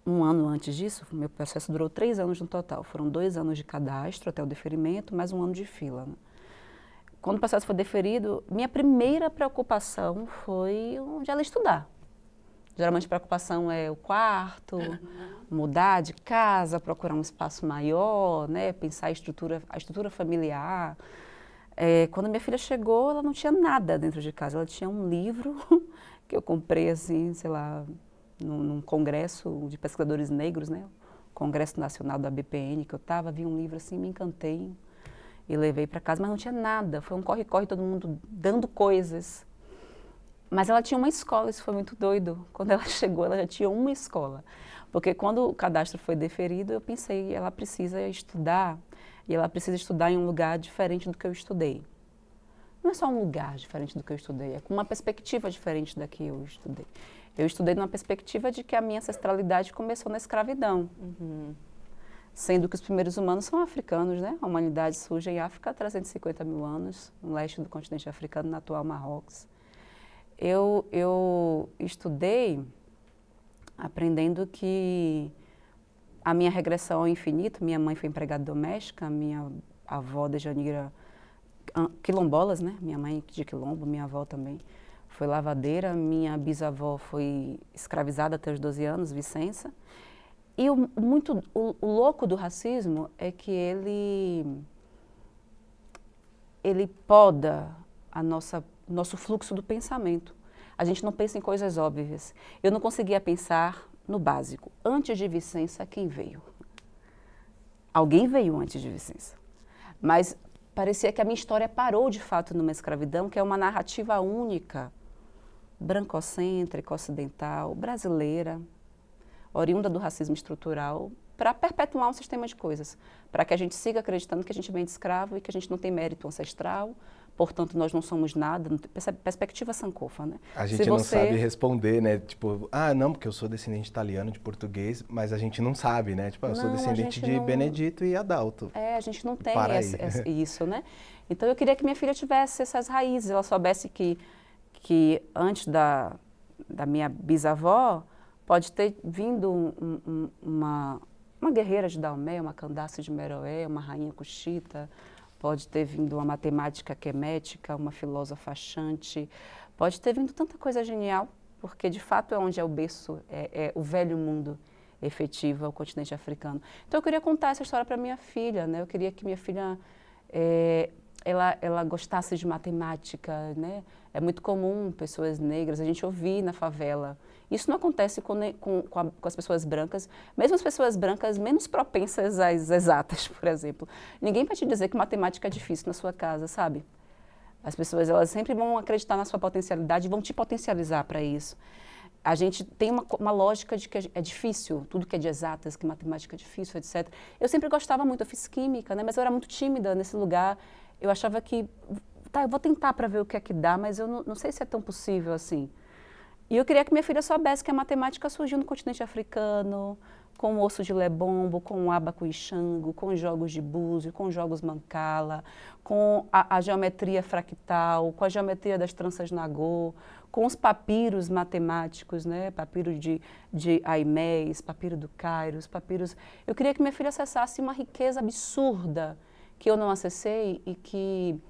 Speaker 4: 1 ano antes disso, meu processo durou 3 anos no total. Foram 2 anos de cadastro até o deferimento, mais 1 ano de fila, né? Quando o processo foi deferido, minha primeira preocupação foi onde ela estudar. Geralmente a preocupação é o quarto, mudar de casa, procurar um espaço maior, né? Pensar a estrutura familiar. Quando minha filha chegou, ela não tinha nada dentro de casa. Ela tinha um livro que eu comprei, assim, sei lá, num congresso de pesquisadores negros, né? Congresso Nacional da BPN, que eu estava, vi um livro assim, me encantei e levei para casa, mas não tinha nada. Foi um corre-corre, todo mundo dando coisas. Mas ela tinha uma escola, isso foi muito doido. Quando ela chegou, ela já tinha uma escola. Porque quando o cadastro foi deferido, eu pensei, ela precisa estudar. E ela precisa estudar em um lugar diferente do que eu estudei. Não é só um lugar diferente do que eu estudei, é com uma perspectiva diferente da que eu estudei. Eu estudei numa perspectiva de que a minha ancestralidade começou na escravidão. Sendo que os primeiros humanos são africanos, né? A humanidade surge em África há 350 mil anos, no leste do continente africano, no atual Marrocos. Eu estudei aprendendo que a minha regressão ao infinito, minha mãe foi empregada doméstica, minha avó de Janira, quilombolas, né? Minha mãe de quilombo, minha avó também foi lavadeira, minha bisavó foi escravizada até os 12 anos, Vicença. E o louco do racismo é que ele poda nosso fluxo do pensamento. A gente não pensa em coisas óbvias. Eu não conseguia pensar no básico. Antes de Vicença, quem veio? Alguém veio antes de Vicença. Mas parecia que a minha história parou de fato numa escravidão, que é uma narrativa única, brancocêntrica, ocidental, brasileira, oriunda do racismo estrutural, para perpetuar um sistema de coisas, para que a gente siga acreditando que a gente vem de escravo e que a gente não tem mérito ancestral, portanto nós não somos nada, perspectiva Sankofa, né?
Speaker 5: A gente não sabe responder, né? Tipo, não, porque eu sou descendente italiano de português, mas a gente não sabe, né? Tipo, eu sou descendente de Benedito e Adalto.
Speaker 4: A gente não tem isso, né? Então eu queria que minha filha tivesse essas raízes, ela soubesse que antes da minha bisavó, pode ter vindo uma guerreira de Daomé, uma Candace de Meroé, uma rainha cuxita, pode ter vindo uma matemática quemética, uma filósofa achante, pode ter vindo tanta coisa genial, porque de fato é onde é o berço, é o velho mundo efetivo, é o continente africano. Então eu queria contar essa história para minha filha, né? Eu queria que minha filha ela gostasse de matemática, né? É muito comum pessoas negras, a gente ouvir na favela. Isso não acontece com as pessoas brancas, mesmo as pessoas brancas menos propensas às exatas, por exemplo. Ninguém vai te dizer que matemática é difícil na sua casa, sabe? As pessoas, elas sempre vão acreditar na sua potencialidade e vão te potencializar para isso. A gente tem uma lógica de que é difícil, tudo que é de exatas, que matemática é difícil, etc. Eu sempre gostava muito, eu fiz química, né? Mas eu era muito tímida nesse lugar. Eu achava que, tá, eu vou tentar para ver o que é que dá, mas eu não sei se é tão possível assim. E eu queria que minha filha soubesse que a matemática surgiu no continente africano, com o osso de lebombo, com o ábaco e xango, com os jogos de búzio, com os jogos mancala, com a geometria fractal, com a geometria das tranças nagô, com os papiros matemáticos, né? Papiro de Aimés, papiro do Cairo, papiros... Eu queria que minha filha acessasse uma riqueza absurda que eu não acessei e que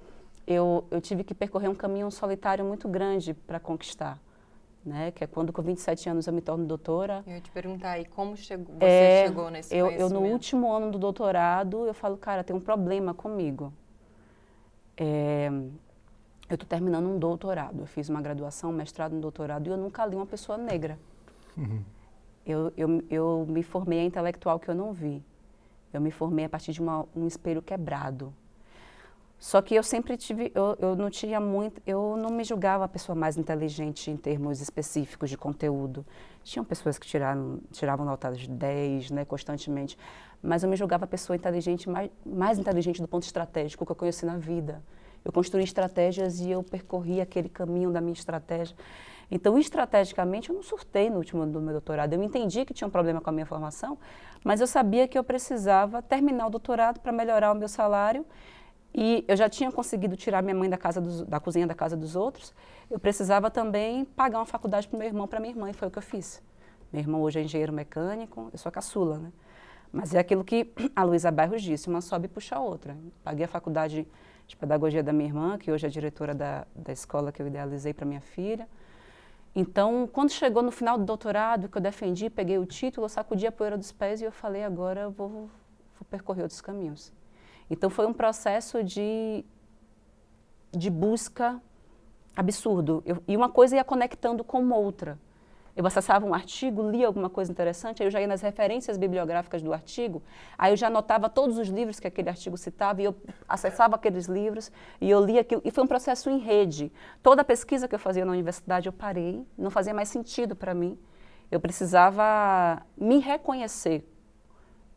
Speaker 4: eu tive que percorrer um caminho solitário muito grande para conquistar. Né? Que é quando com 27 anos eu me torno doutora.
Speaker 2: Eu ia te perguntar aí, como você chegou nesse conhecimento?
Speaker 4: Eu no último ano do doutorado, eu falo, cara, tem um problema comigo. Eu estou terminando um doutorado, eu fiz uma graduação, um mestrado, um doutorado, e eu nunca li uma pessoa negra. Eu me formei a intelectual que eu não vi. Eu me formei a partir de um espelho quebrado. Só que eu sempre tive, eu não me julgava a pessoa mais inteligente em termos específicos de conteúdo. Tinham pessoas que tiravam notas de 10, né, constantemente, mas eu me julgava a pessoa inteligente, mais inteligente do ponto estratégico que eu conheci na vida. Eu construí estratégias e eu percorri aquele caminho da minha estratégia. Então, estrategicamente, eu não surtei no último ano do meu doutorado. Eu entendi que tinha um problema com a minha formação, mas eu sabia que eu precisava terminar o doutorado para melhorar o meu salário. E eu já tinha conseguido tirar minha mãe da cozinha da casa dos outros. Eu precisava também pagar uma faculdade para o meu irmão, para minha irmã, e foi o que eu fiz. Meu irmão hoje é engenheiro mecânico, eu sou a caçula, né? Mas é aquilo que a Luísa Bairros disse, uma sobe e puxa a outra. Paguei a faculdade de pedagogia da minha irmã, que hoje é diretora da escola que eu idealizei para minha filha. Então, quando chegou no final do doutorado, que eu defendi, peguei o título, eu sacudi a poeira dos pés e eu falei, agora eu vou percorrer outros caminhos. Então, foi um processo de busca absurdo. E uma coisa ia conectando com outra. Eu acessava um artigo, lia alguma coisa interessante, aí eu já ia nas referências bibliográficas do artigo, aí eu já anotava todos os livros que aquele artigo citava, e eu acessava aqueles livros, e eu lia aquilo. E foi um processo em rede. Toda a pesquisa que eu fazia na universidade, eu parei, não fazia mais sentido para mim. Eu precisava me reconhecer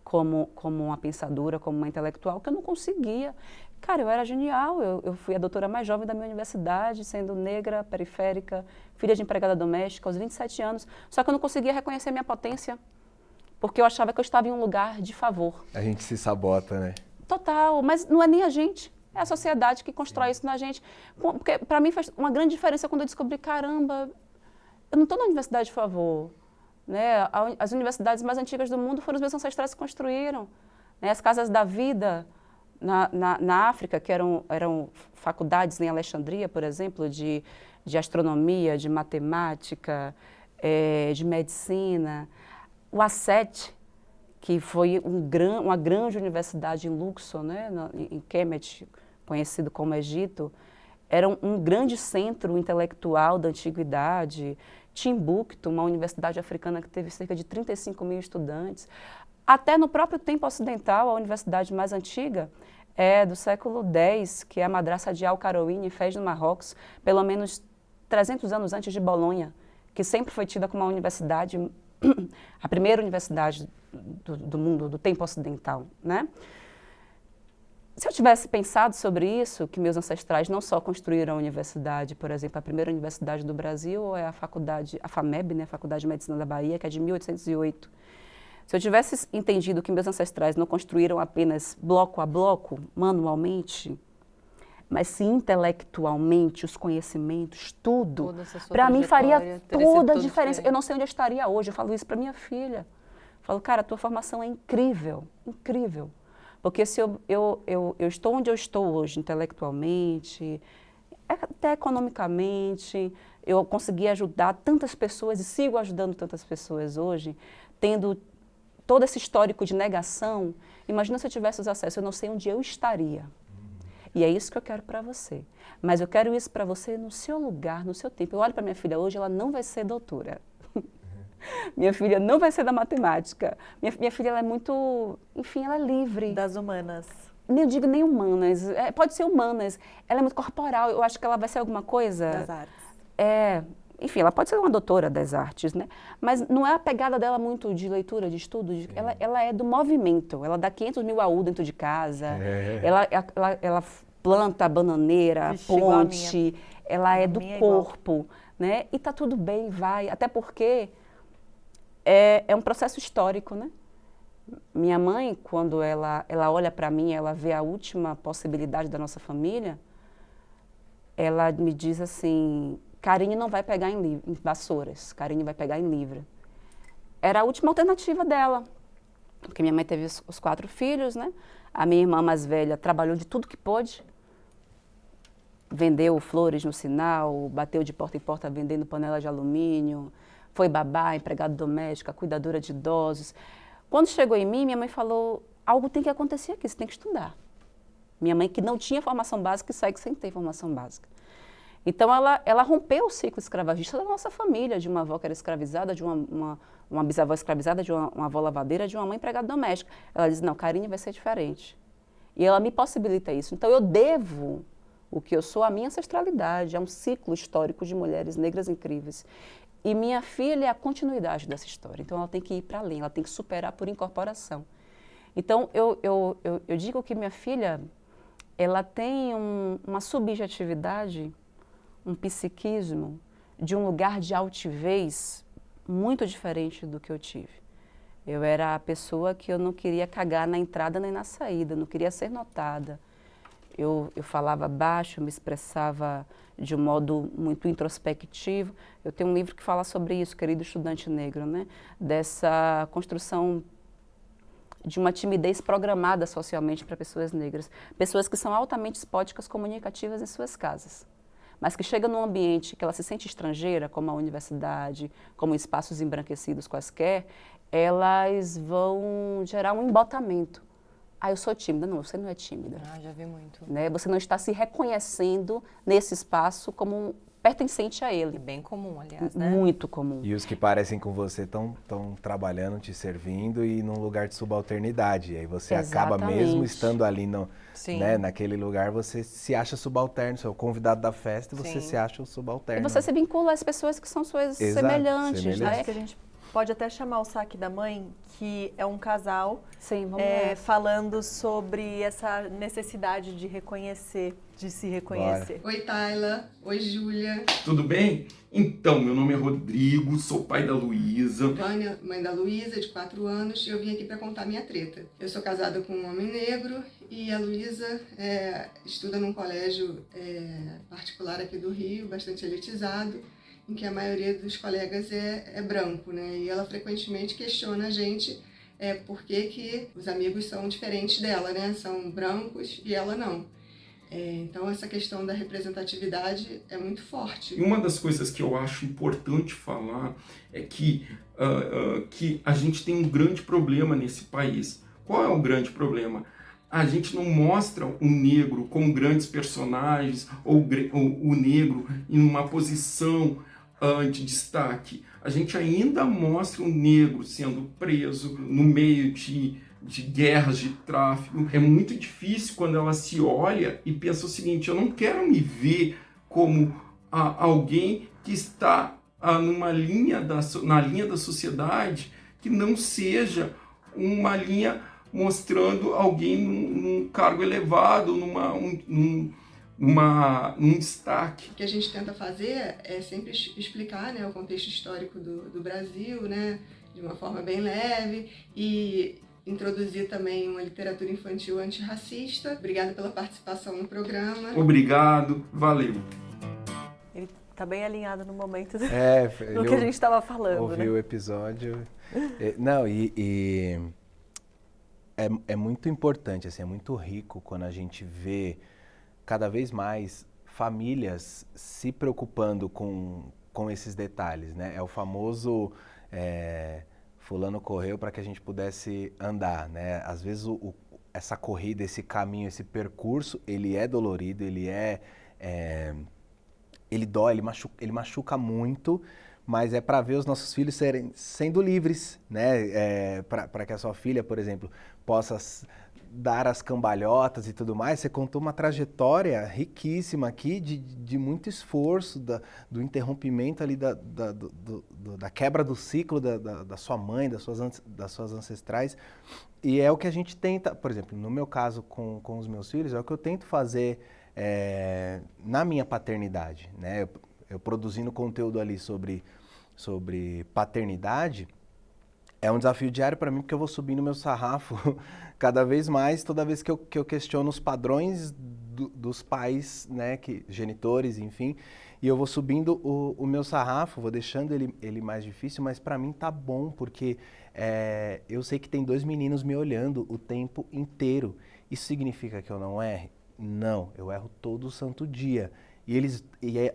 Speaker 4: como uma pensadora, como uma intelectual, que eu não conseguia. Cara, eu era genial, eu fui a doutora mais jovem da minha universidade, sendo negra, periférica, filha de empregada doméstica, aos 27 anos, só que eu não conseguia reconhecer a minha potência, porque eu achava que eu estava em um lugar de favor.
Speaker 5: A gente se sabota, né?
Speaker 4: Total, mas não é nem a gente, é a sociedade que constrói isso na gente. Porque para mim faz uma grande diferença quando eu descobri, caramba, eu não estou na universidade de favor. Né? As universidades mais antigas do mundo foram os meus ancestrais que construíram. Né? As casas da vida na África, que eram faculdades em Alexandria, por exemplo, de astronomia, de matemática, de medicina. O Asset, que foi uma grande universidade em Luxor, né? Em Kemet, conhecido como Egito, era um grande centro intelectual da antiguidade. Timbuktu, uma universidade africana que teve cerca de 35 mil estudantes. Até no próprio tempo ocidental, a universidade mais antiga é do século X, que é a Madraça de Al-Qarawiyyin, em Fez, no Marrocos, pelo menos 300 anos antes de Bolonha, que sempre foi tida como uma universidade, a primeira universidade do mundo, do tempo ocidental, né? Se eu tivesse pensado sobre isso, que meus ancestrais não só construíram a universidade, por exemplo, a primeira universidade do Brasil é a faculdade, a FAMEB, né, a Faculdade de Medicina da Bahia, que é de 1808. Se eu tivesse entendido que meus ancestrais não construíram apenas bloco a bloco, manualmente, mas sim intelectualmente, os conhecimentos, tudo, para mim faria toda a diferença. Eu não sei onde eu estaria hoje, eu falo isso para minha filha. Eu falo, cara, a tua formação é incrível, incrível. Porque se eu estou onde eu estou hoje, intelectualmente, até economicamente, eu consegui ajudar tantas pessoas e sigo ajudando tantas pessoas hoje, tendo todo esse histórico de negação. Imagina se eu tivesse os acessos, eu não sei onde eu estaria. E é isso que eu quero para você. Mas eu quero isso para você no seu lugar, no seu tempo. Eu olho para minha filha hoje, ela não vai ser doutora. Minha filha não vai ser da matemática. Minha filha, ela é muito, enfim, ela é livre.
Speaker 1: Das humanas.
Speaker 4: Nem digo nem humanas, pode ser humanas. Ela é muito corporal, eu acho que ela vai ser alguma coisa...
Speaker 1: Das artes.
Speaker 4: Enfim, ela pode ser uma doutora das artes, né? Mas não é a pegada dela muito de leitura, de estudo. Ela é do movimento. Ela dá 500 mil AU dentro de casa. Ela planta bananeira,
Speaker 1: Vixe, igual a
Speaker 4: ponte. Ela é do
Speaker 1: minha é igual.
Speaker 4: corpo, né? E tá tudo bem, vai. Até porque é um processo histórico, né? Minha mãe, quando ela olha para mim, ela vê a última possibilidade da nossa família, ela me diz assim... Karine não vai pegar em vassouras, Karine vai pegar em livro. Era a última alternativa dela, porque minha mãe teve os 4 filhos, né? A minha irmã mais velha trabalhou de tudo que pôde. Vendeu flores no sinal, bateu de porta em porta vendendo panela de alumínio, foi babá, empregada doméstica, cuidadora de idosos. Quando chegou em mim, minha mãe falou, algo tem que acontecer aqui, você tem que estudar. Minha mãe, que não tinha formação básica, segue sem ter formação básica. Então, ela rompeu o ciclo escravagista da nossa família, de uma avó que era escravizada, de uma bisavó escravizada, de uma avó lavadeira, de uma mãe empregada doméstica. Ela diz, não, Karine vai ser diferente. E ela me possibilita isso. Então, eu devo o que eu sou à minha ancestralidade, a um ciclo histórico de mulheres negras incríveis. E minha filha é a continuidade dessa história. Então, ela tem que ir para além, ela tem que superar por incorporação. Então, eu digo que minha filha, ela tem uma subjetividade, um psiquismo de um lugar de altivez muito diferente do que eu tive. Eu era a pessoa que eu não queria cagar na entrada nem na saída, não queria ser notada. Eu falava baixo, me expressava de um modo muito introspectivo. Eu tenho um livro que fala sobre isso, Querido Estudante Negro, né? Dessa construção de uma timidez programada socialmente para pessoas negras. Pessoas que são altamente espóticas, comunicativas em suas casas, mas que chega num ambiente que ela se sente estrangeira, como a universidade, como espaços embranquecidos quaisquer, elas vão gerar um embotamento. Ah, eu sou tímida. Não, você não é tímida.
Speaker 2: Ah, já vi muito.
Speaker 4: Né? Você não está se reconhecendo nesse espaço como pertencente a ele.
Speaker 2: E bem comum, aliás, né?
Speaker 4: Muito comum.
Speaker 5: E os que parecem com você estão trabalhando, te servindo e num lugar de subalternidade. E aí você acaba mesmo estando ali né, naquele lugar, você se acha subalterno, você é o convidado da festa e você se acha o subalterno.
Speaker 4: E você se vincula às pessoas que são suas semelhantes. Né?
Speaker 1: Acho que a gente pode até chamar o Saque da Mãe, que é um casal,
Speaker 4: sim, vamos lá,
Speaker 1: falando sobre essa necessidade de reconhecer, de se reconhecer.
Speaker 6: Oi, Tayla. Oi, Júlia.
Speaker 7: Tudo bem? Então, meu nome é Rodrigo, sou pai da Luísa.
Speaker 6: Vânia, mãe da Luísa, de 4 anos, e eu vim aqui para contar minha treta. Eu sou casada com um homem negro e a Luísa estuda num colégio particular aqui do Rio, bastante elitizado, em que a maioria dos colegas é branco, né? E ela frequentemente questiona a gente por que os amigos são diferentes dela, né? São brancos e ela não. Então, essa questão da representatividade é muito forte.
Speaker 7: E uma das coisas que eu acho importante falar é que a gente tem um grande problema nesse país. Qual é o grande problema? A gente não mostra o negro como grandes personagens ou o negro em uma posição de destaque. A gente ainda mostra o negro sendo preso no meio de guerras, de tráfico. É muito difícil quando ela se olha e pensa o seguinte, eu não quero me ver como alguém que está na linha da sociedade que não seja uma linha mostrando alguém num cargo elevado, num destaque.
Speaker 6: O que a gente tenta fazer é sempre explicar, né, o contexto histórico do Brasil, né, de uma forma bem leve e introduzir também uma literatura infantil antirracista. Obrigada pela participação no programa.
Speaker 7: Obrigado, valeu.
Speaker 1: Ele está bem alinhado no momento do
Speaker 5: ele
Speaker 1: que a gente estava falando.
Speaker 5: Ouviu o episódio. Não, é muito importante, assim, é muito rico quando a gente vê cada vez mais famílias se preocupando com esses detalhes, né? É o famoso fulano correu para que a gente pudesse andar, né? Às vezes essa corrida, esse caminho, esse percurso, ele é dolorido, ele dói, ele machuca muito, mas é para ver os nossos filhos sendo livres, né? Para que a sua filha, por exemplo, possa dar as cambalhotas e tudo mais. Você contou uma trajetória riquíssima aqui de muito esforço, do interrompimento ali da quebra do ciclo da sua mãe, das suas ancestrais. E é o que a gente tenta, por exemplo, no meu caso com os meus filhos, é o que eu tento fazer na minha paternidade, né? Eu produzindo conteúdo ali sobre paternidade, é um desafio diário para mim, porque eu vou subindo meu sarrafo cada vez mais, toda vez que eu questiono os padrões dos pais, né, genitores, enfim, e eu vou subindo o meu sarrafo, vou deixando ele mais difícil, mas para mim tá bom, porque eu sei que tem 2 meninos me olhando o tempo inteiro. Isso significa que eu não erre? Não, eu erro todo santo dia.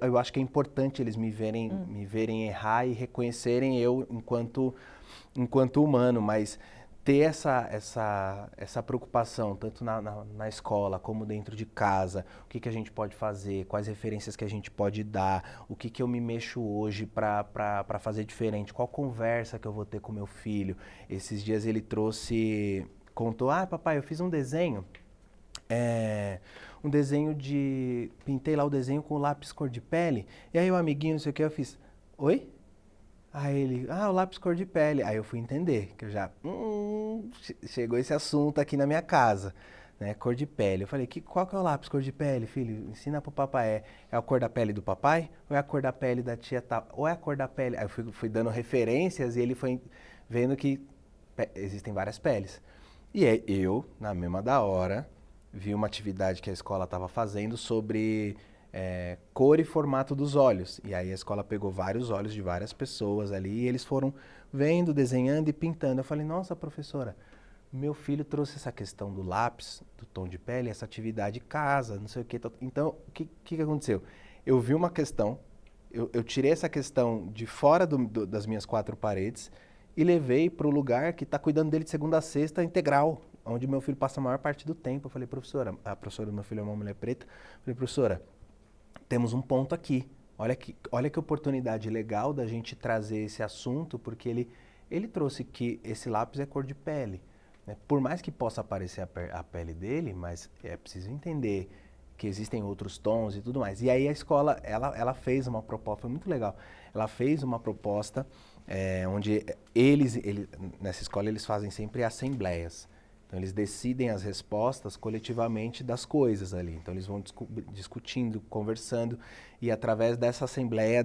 Speaker 5: Eu acho que é importante eles me verem errar e reconhecerem eu enquanto humano, mas ter essa preocupação, tanto na escola como dentro de casa, o que a gente pode fazer, quais referências que a gente pode dar, o que eu me mexo hoje para fazer diferente, qual conversa que eu vou ter com meu filho. Esses dias ele contou, papai, eu fiz um desenho, pintei lá o desenho com lápis cor de pele, e aí o amiguinho, não sei o que, eu fiz, oi? Aí ele, o lápis cor de pele. Aí eu fui entender, que eu já, chegou esse assunto aqui na minha casa, né, cor de pele. Eu falei, qual que é o lápis cor de pele, filho? Ensina pro papai, é a cor da pele do papai? Ou é a cor da pele da tia tal? Ou é a cor da pele? Aí eu fui dando referências e ele foi vendo que existem várias peles. E eu, na mesma da hora, vi uma atividade que a escola estava fazendo sobre cor e formato dos olhos. E aí a escola pegou vários olhos de várias pessoas ali e eles foram vendo, desenhando e pintando. Eu falei, nossa, professora, meu filho trouxe essa questão do lápis, do tom de pele, essa atividade em casa, não sei o quê. Então, o que aconteceu? Eu vi uma questão, eu tirei essa questão de fora das minhas 4 paredes e levei para o lugar que está cuidando dele de segunda a sexta integral, onde meu filho passa a maior parte do tempo. Eu falei, professora, a professora do meu filho é uma mulher preta, eu falei, professora, temos um ponto aqui. Olha que oportunidade legal da gente trazer esse assunto, porque ele trouxe que esse lápis é cor de pele, né? Por mais que possa aparecer a pele dele, mas é preciso entender que existem outros tons e tudo mais. E aí a escola, ela fez uma proposta, foi muito legal. Ela fez uma proposta onde nessa escola eles fazem sempre assembleias. Então, eles decidem as respostas coletivamente das coisas ali. Então, eles vão discutindo, conversando, e através dessa assembleia,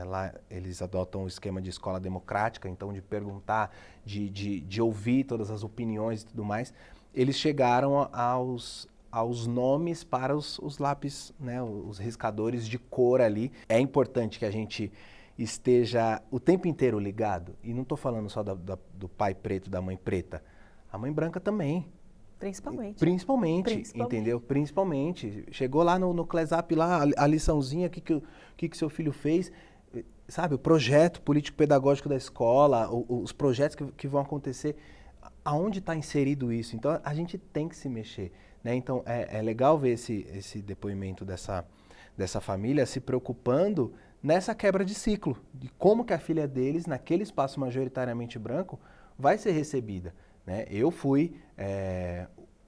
Speaker 5: lá eles adotam o esquema de escola democrática, então de perguntar, de ouvir todas as opiniões e tudo mais. Eles chegaram aos nomes para os lápis, né, os riscadores de cor ali. É importante que a gente esteja o tempo inteiro ligado, e não estou falando só do pai preto, da mãe preta, a mãe branca também. Principalmente, entendeu? Principalmente. Chegou lá no CLESAP, lá, a liçãozinha, o que seu filho fez, sabe? O projeto político-pedagógico da escola, os projetos que vão acontecer, aonde está inserido isso? Então, a gente tem que se mexer, né? Então, é legal ver esse depoimento dessa família se preocupando nessa quebra de ciclo, de como que a filha deles, naquele espaço majoritariamente branco, vai ser recebida. Né? Eu fui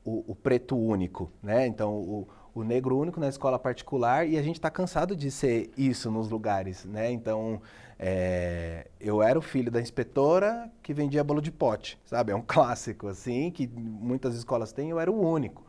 Speaker 5: o preto único, né? Então o negro único na escola particular, e a gente está cansado de ser isso nos lugares, né? Então eu era o filho da inspetora que vendia bolo de pote, sabe? É um clássico assim que muitas escolas têm. Eu era o único.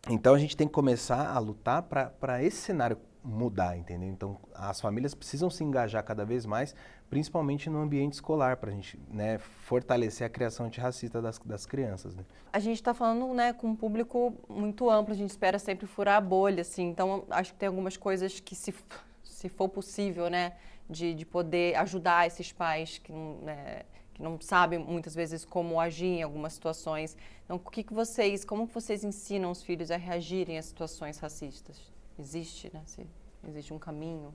Speaker 5: Então a gente tem que começar a lutar para esse cenário mudar, entendeu? Então as famílias precisam se engajar cada vez mais, principalmente no ambiente escolar, para a gente, né, fortalecer a criação antirracista das crianças. Né?
Speaker 2: A gente está falando, né, com um público muito amplo, a gente espera sempre furar a bolha, assim, então acho que tem algumas coisas que, se for possível, né, de poder ajudar esses pais que não sabem muitas vezes como agir em algumas situações. Então, como vocês ensinam os filhos a reagirem a situações racistas? Existe, né? Existe um caminho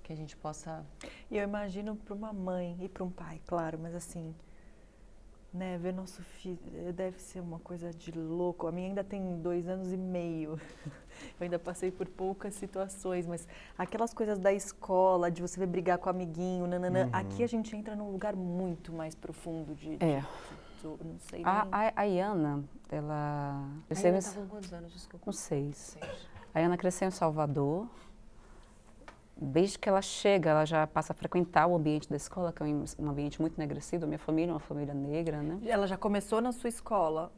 Speaker 2: que a gente possa...
Speaker 8: E eu imagino para uma mãe e para um pai, claro, mas assim,
Speaker 1: né, ver nosso filho deve ser uma coisa de louco. A minha ainda tem 2 anos e meio. Eu ainda passei por poucas situações, mas aquelas coisas da escola, de você ver brigar com o amiguinho, nananã, aqui a gente entra num lugar muito mais profundo não sei nem.
Speaker 4: A Iana, ela...
Speaker 2: A Iana estava com quantos anos, desculpa?
Speaker 4: Com 6. A Iana cresceu em Salvador. Desde que ela chega, ela já passa a frequentar o ambiente da escola, que é um ambiente muito enegrecido. A minha família é uma família negra, né?
Speaker 1: Ela já começou na sua escola?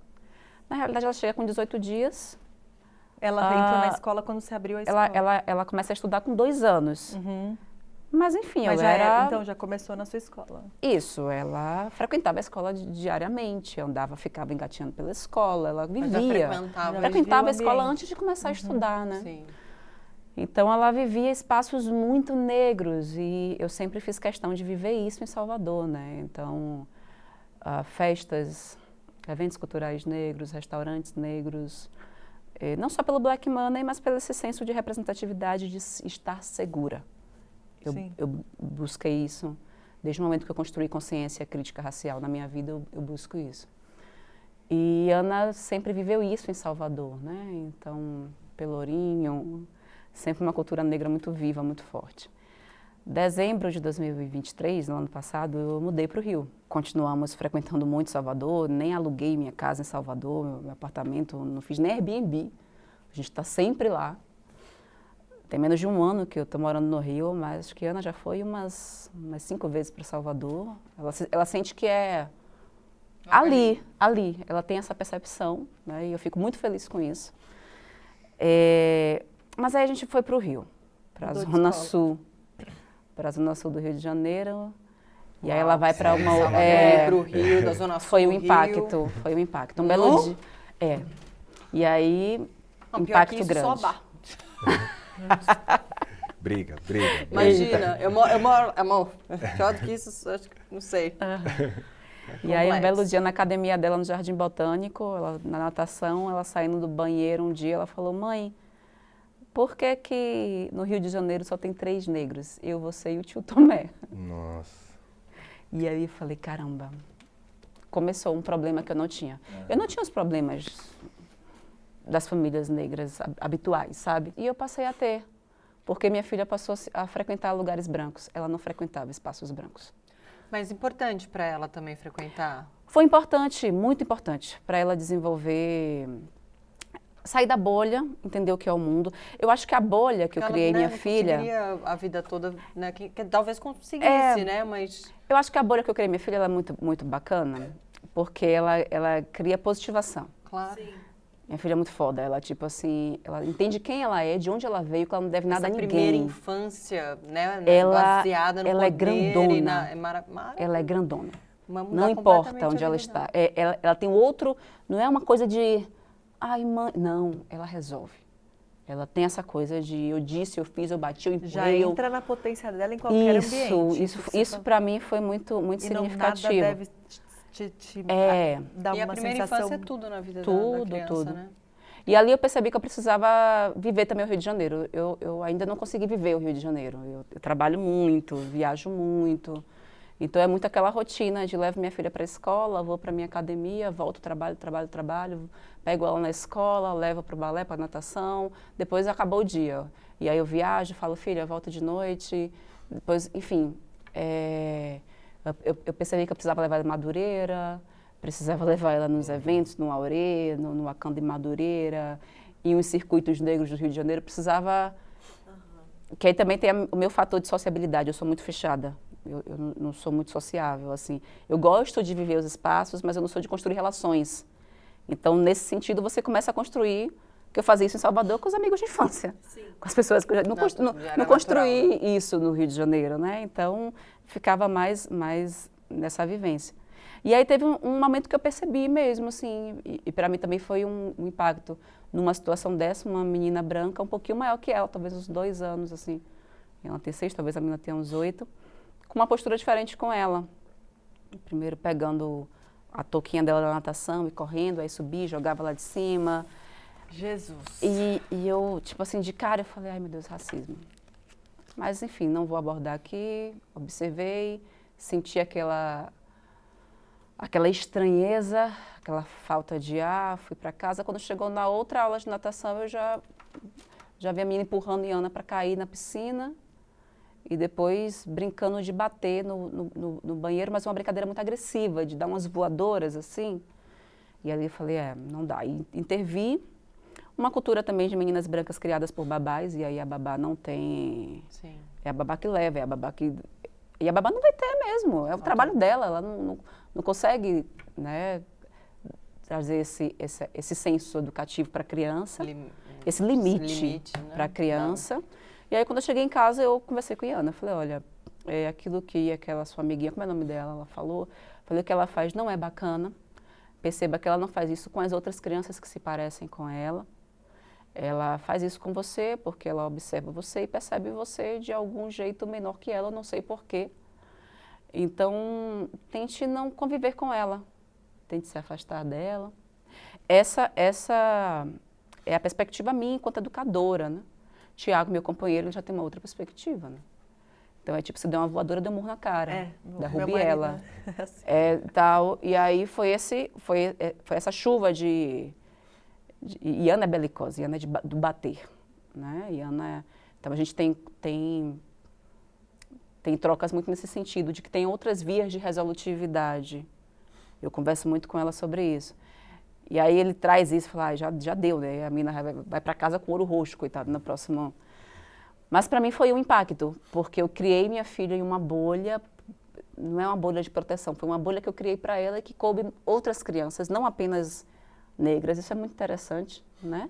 Speaker 4: Na realidade, ela chega com 18 dias.
Speaker 1: Ela entrou na escola quando se abriu a escola?
Speaker 4: Ela começa a estudar com 2 anos. Mas, enfim,
Speaker 1: Mas
Speaker 4: ela
Speaker 1: então já começou na sua escola?
Speaker 4: Isso, ela frequentava a escola diariamente, ficava engatinhando pela escola, ela vivia. Frequentava a escola antes de começar a estudar, né?
Speaker 2: Sim.
Speaker 4: Então, ela vivia espaços muito negros e eu sempre fiz questão de viver isso em Salvador, né? Então, festas, eventos culturais negros, restaurantes negros, não só pelo Black Money, mas pelo esse senso de representatividade, de estar segura. Eu busquei isso, desde o momento que eu construí consciência crítica racial na minha vida, eu busco isso. E Ana sempre viveu isso em Salvador, né? Então, Pelourinho, sempre uma cultura negra muito viva, muito forte. Dezembro de 2023, no ano passado, eu mudei para o Rio. Continuamos frequentando muito Salvador, nem aluguei minha casa em Salvador, meu apartamento, não fiz nem Airbnb. A gente está sempre lá. Tem menos de 1 ano que eu estou morando no Rio, mas acho que a Ana já foi umas 5 vezes para Salvador. Ela sente que é ali. Ela tem essa percepção, né? E eu fico muito feliz com isso. Mas aí a gente foi para o Rio, para a Zona Sul. Para a Zona Sul do Rio de Janeiro. E aí ela vai para uma...
Speaker 2: para o Rio, da Zona Sul
Speaker 4: foi um
Speaker 2: do
Speaker 4: impacto,
Speaker 2: Rio.
Speaker 4: foi um impacto. Um belo dia. E aí, impacto grande.
Speaker 2: Só bar.
Speaker 5: Briga.
Speaker 2: Imagina, eu moro, pior do que isso, acho que não sei.
Speaker 4: E aí, um belo dia na academia dela, no Jardim Botânico, na natação, ela saindo do banheiro um dia, ela falou: mãe, por que no Rio de Janeiro só tem 3 negros? Eu, você e o tio Tomé.
Speaker 5: Nossa.
Speaker 4: E aí eu falei, caramba, começou um problema que eu não tinha. Eu não tinha os problemas das famílias negras habituais, sabe? E eu passei a ter, porque minha filha passou a frequentar lugares brancos. Ela não frequentava espaços brancos.
Speaker 2: Mas importante para ela também frequentar?
Speaker 4: Foi importante, muito importante, para ela desenvolver, sair da bolha, entender o que é o mundo. Eu acho que a bolha que eu criei, minha filha...
Speaker 2: Não conseguiria a vida toda, né? Que talvez conseguisse, né? Mas...
Speaker 4: Eu acho que a bolha que eu criei, minha filha, ela é muito, muito bacana, porque ela cria positivação.
Speaker 2: Claro. Sim.
Speaker 4: Minha filha é muito foda, ela tipo assim, ela entende quem ela é, de onde ela veio, que ela não deve nada a ninguém.
Speaker 2: Essa primeira infância, né,
Speaker 4: ela
Speaker 2: baseada no poder
Speaker 4: é grandona. Ela é grandona. Não importa onde ela está. Ela tem outro, não é uma coisa de, ai mãe, não, ela resolve. Ela tem essa coisa de eu disse, eu fiz, eu bati, eu empurrei.
Speaker 1: Já entra na potência dela em qualquer ambiente.
Speaker 4: Isso para mim foi muito significativo.
Speaker 1: Nada deve dar
Speaker 2: e a
Speaker 1: uma
Speaker 2: primeira
Speaker 1: sensação...
Speaker 2: infância é tudo na vida da criança, né?
Speaker 4: E ali eu percebi que eu precisava viver também o Rio de Janeiro. Eu ainda não consegui viver o Rio de Janeiro. Eu trabalho muito, viajo muito. Então é muito aquela rotina de levo minha filha para a escola, vou para minha academia, volto, trabalho, pego ela na escola, levo para o balé, para a natação, depois acabou o dia. E aí eu viajo, falo, filha, volta de noite, depois, enfim... Eu percebi que eu precisava levar ela em Madureira, precisava levar ela nos eventos, no Aurê, no Wakanda em Madureira, em uns circuitos negros do Rio de Janeiro, precisava... Que aí também tem o meu fator de sociabilidade, eu sou muito fechada, eu não sou muito sociável, assim. Eu gosto de viver os espaços, mas eu não sou de construir relações. Então, nesse sentido, você começa a construir, que eu fazia isso em Salvador com os amigos de infância, com as pessoas que eu não construí isso no Rio de Janeiro, né? Então, ficava mais nessa vivência. E aí teve um momento que eu percebi mesmo, assim, e para mim também foi um impacto. Numa situação dessa, uma menina branca um pouquinho maior que ela, talvez uns 2 anos, assim. Ela tem 6, talvez a menina tenha uns 8, com uma postura diferente com ela. Primeiro pegando a touquinha dela da natação e correndo, aí subi, jogava lá de cima.
Speaker 1: Jesus.
Speaker 4: E eu, tipo assim, de cara, eu falei, ai meu Deus, racismo. Mas, enfim, não vou abordar aqui, observei, senti aquela aquela estranheza, aquela falta de ar, fui para casa. Quando chegou na outra aula de natação, eu já vi a menina empurrando Iana para cair na piscina e depois brincando de bater no banheiro, mas uma brincadeira muito agressiva, de dar umas voadoras assim. E ali eu falei, não dá. E intervi. Uma cultura também de meninas brancas criadas por babás, e aí a babá não tem...
Speaker 2: Sim.
Speaker 4: É a babá que leva, é a babá que... E a babá não vai ter mesmo, é o trabalho dela, ela não consegue, né, trazer esse senso educativo para a criança, esse limite
Speaker 2: né?
Speaker 4: para a criança. E aí quando eu cheguei em casa, eu conversei com a Iana, falei, olha, aquilo que aquela sua amiguinha, como é o nome dela, ela falou, falei, o que ela faz não é bacana, perceba que ela não faz isso com as outras crianças que se parecem com ela. Ela faz isso com você porque ela observa você e percebe você de algum jeito menor que ela, eu não sei porquê. Então, tente não conviver com ela, tente se afastar dela. Essa é a perspectiva minha enquanto educadora, né? Tiago, meu companheiro, ele já tem uma outra perspectiva, né? Então, é tipo, se der uma voadora, deu um murro na cara, derrube ela. Tal. E aí foi essa chuva de Iana é belicosa, Iana é do bater, né? Então a gente tem trocas muito nesse sentido, de que tem outras vias de resolutividade. Eu converso muito com ela sobre isso. E aí ele traz isso, fala, já deu, né? A menina vai para casa com ouro roxo, coitado, na próxima. Mas para mim foi um impacto, porque eu criei minha filha em uma bolha, não é uma bolha de proteção, foi uma bolha que eu criei para ela e que coube outras crianças, não apenas negras. Isso é muito interessante, né?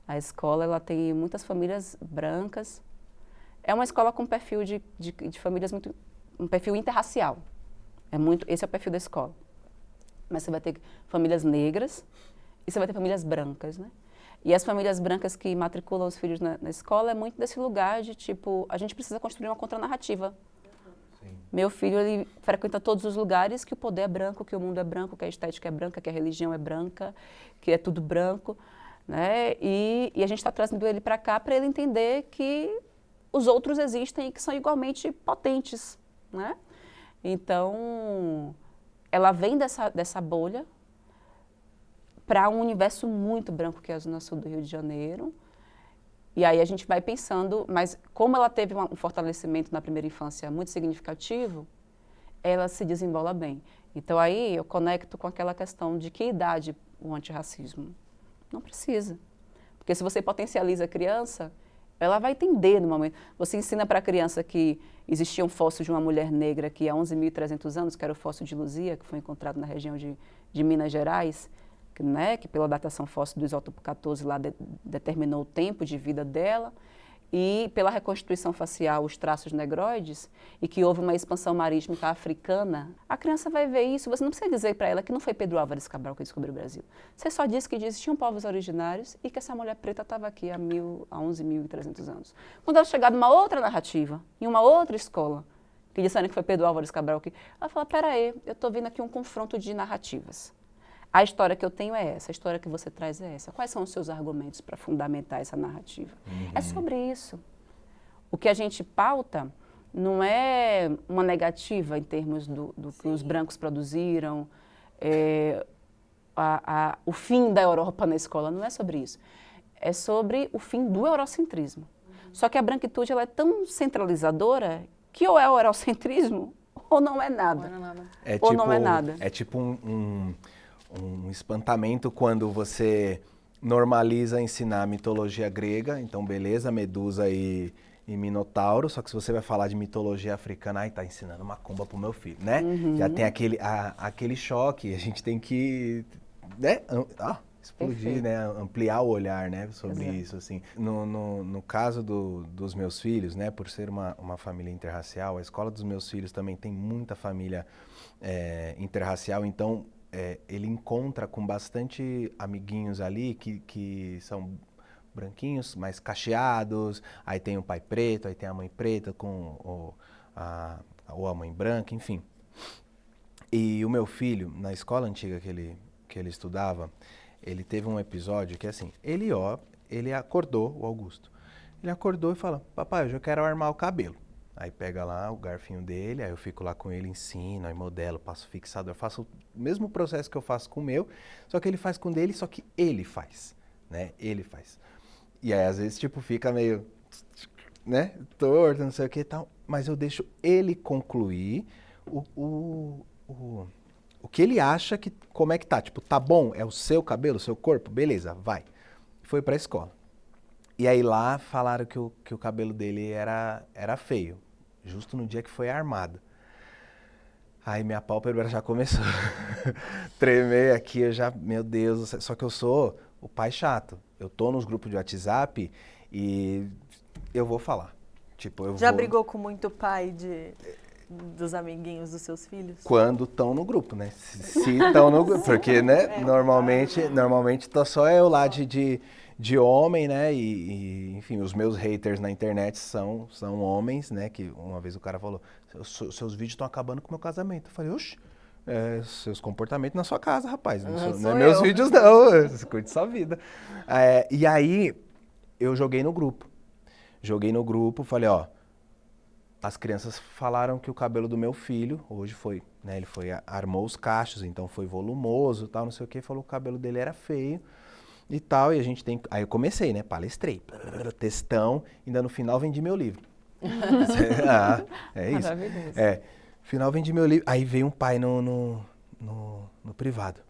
Speaker 4: A escola, ela tem muitas famílias brancas. É uma escola com perfil de famílias muito... um perfil interracial. Esse é o perfil da escola. Mas você vai ter famílias negras e você vai ter famílias brancas, né? E as famílias brancas que matriculam os filhos na escola é muito desse lugar de, tipo, a gente precisa construir uma contranarrativa. Meu filho, ele frequenta todos os lugares que o poder é branco, que o mundo é branco, que a estética é branca, que a religião é branca, que é tudo branco, né? E a gente está trazendo ele para cá para ele entender que os outros existem e que são igualmente potentes, né? Então, ela vem dessa bolha para um universo muito branco, que é a Zona Sul do Rio de Janeiro. E aí a gente vai pensando, mas como ela teve um fortalecimento na primeira infância muito significativo, ela se desembola bem. Então aí eu conecto com aquela questão de que idade o antirracismo. Não precisa. Porque se você potencializa a criança, ela vai entender no momento. Você ensina para a criança que existia um fóssil de uma mulher negra que há 11.300 anos, que era o fóssil de Luzia, que foi encontrado na região de Minas Gerais, né, que pela datação fóssil do isótopo 14 lá determinou o tempo de vida dela, e pela reconstituição facial, os traços negroides, e que houve uma expansão marítmica africana, a criança vai ver isso. Você não precisa dizer para ela que não foi Pedro Álvares Cabral que descobriu o Brasil. Você só diz que existiam povos originários e que essa mulher preta estava aqui há 11.300 anos. Quando ela chegar numa outra narrativa, em uma outra escola, que disseram que foi Pedro Álvares Cabral que... Ela fala, peraí, eu estou vendo aqui um confronto de narrativas. A história que eu tenho é essa, a história que você traz é essa. Quais são os seus argumentos para fundamentar essa narrativa? É sobre isso. O que a gente pauta não é uma negativa em termos do que os brancos produziram, o fim da Europa na escola, não é sobre isso. É sobre o fim do eurocentrismo. Só que a branquitude ela é tão centralizadora que ou é o eurocentrismo ou não é nada. Ou não é nada.
Speaker 5: É tipo um espantamento quando você normaliza ensinar a mitologia grega, então beleza, Medusa e Minotauro, só que se você vai falar de mitologia africana, tá ensinando macumba pro meu filho, né? Já tem aquele choque, a gente tem que, né? Explodir, né? Ampliar o olhar, né? Sobre isso, assim. No caso dos meus filhos, né? Por ser uma família interracial, a escola dos meus filhos também tem muita família interracial, então ele encontra com bastante amiguinhos ali que são branquinhos, mais cacheados, aí tem o pai preto, aí tem a mãe preta ou a mãe branca, enfim. E o meu filho, na escola antiga que ele estudava, ele teve um episódio que assim, ele acordou, o Augusto, ele acordou e falou, papai, hoje eu quero armar o cabelo. Aí pega lá o garfinho dele, aí eu fico lá com ele, ensino, aí modelo, passo fixador, faço o mesmo processo que eu faço com o meu, só que ele faz com o dele, só que ele faz, né? Ele faz. E aí às vezes tipo fica meio, né, torto, não sei o que e tal, mas eu deixo ele concluir o que ele acha que, como é que tá, tipo, tá bom, é o seu cabelo, o seu corpo, beleza, vai. Foi pra escola. E aí lá falaram que o cabelo dele era feio, justo no dia que foi armado. Aí minha pálpebra já começou a tremer aqui, eu já, meu Deus, só que eu sou o pai chato. Eu tô nos grupos de WhatsApp e eu vou falar. Tipo, eu
Speaker 8: Já
Speaker 5: vou...
Speaker 8: brigou com muito pai dos amiguinhos dos seus filhos?
Speaker 5: Quando estão no grupo, né? Se estão no grupo, porque, né, normalmente tá só eu lá de homem, né, enfim, os meus haters na internet são homens, né, que uma vez o cara falou, seus vídeos estão acabando com o meu casamento. Eu falei, oxe, seus comportamentos na sua casa, rapaz, não é meus vídeos não, você cuide sua vida. E aí, eu joguei no grupo, falei, ó, as crianças falaram que o cabelo do meu filho, hoje foi, né, ele armou os cachos, então foi volumoso, tal, não sei o que, falou que o cabelo dele era feio, e tal, e a gente tem... Aí eu comecei, né? Palestrei, textão, ainda no final vendi meu livro. É isso.
Speaker 4: Maravilhoso.
Speaker 5: Final vendi meu livro. Aí veio um pai no privado.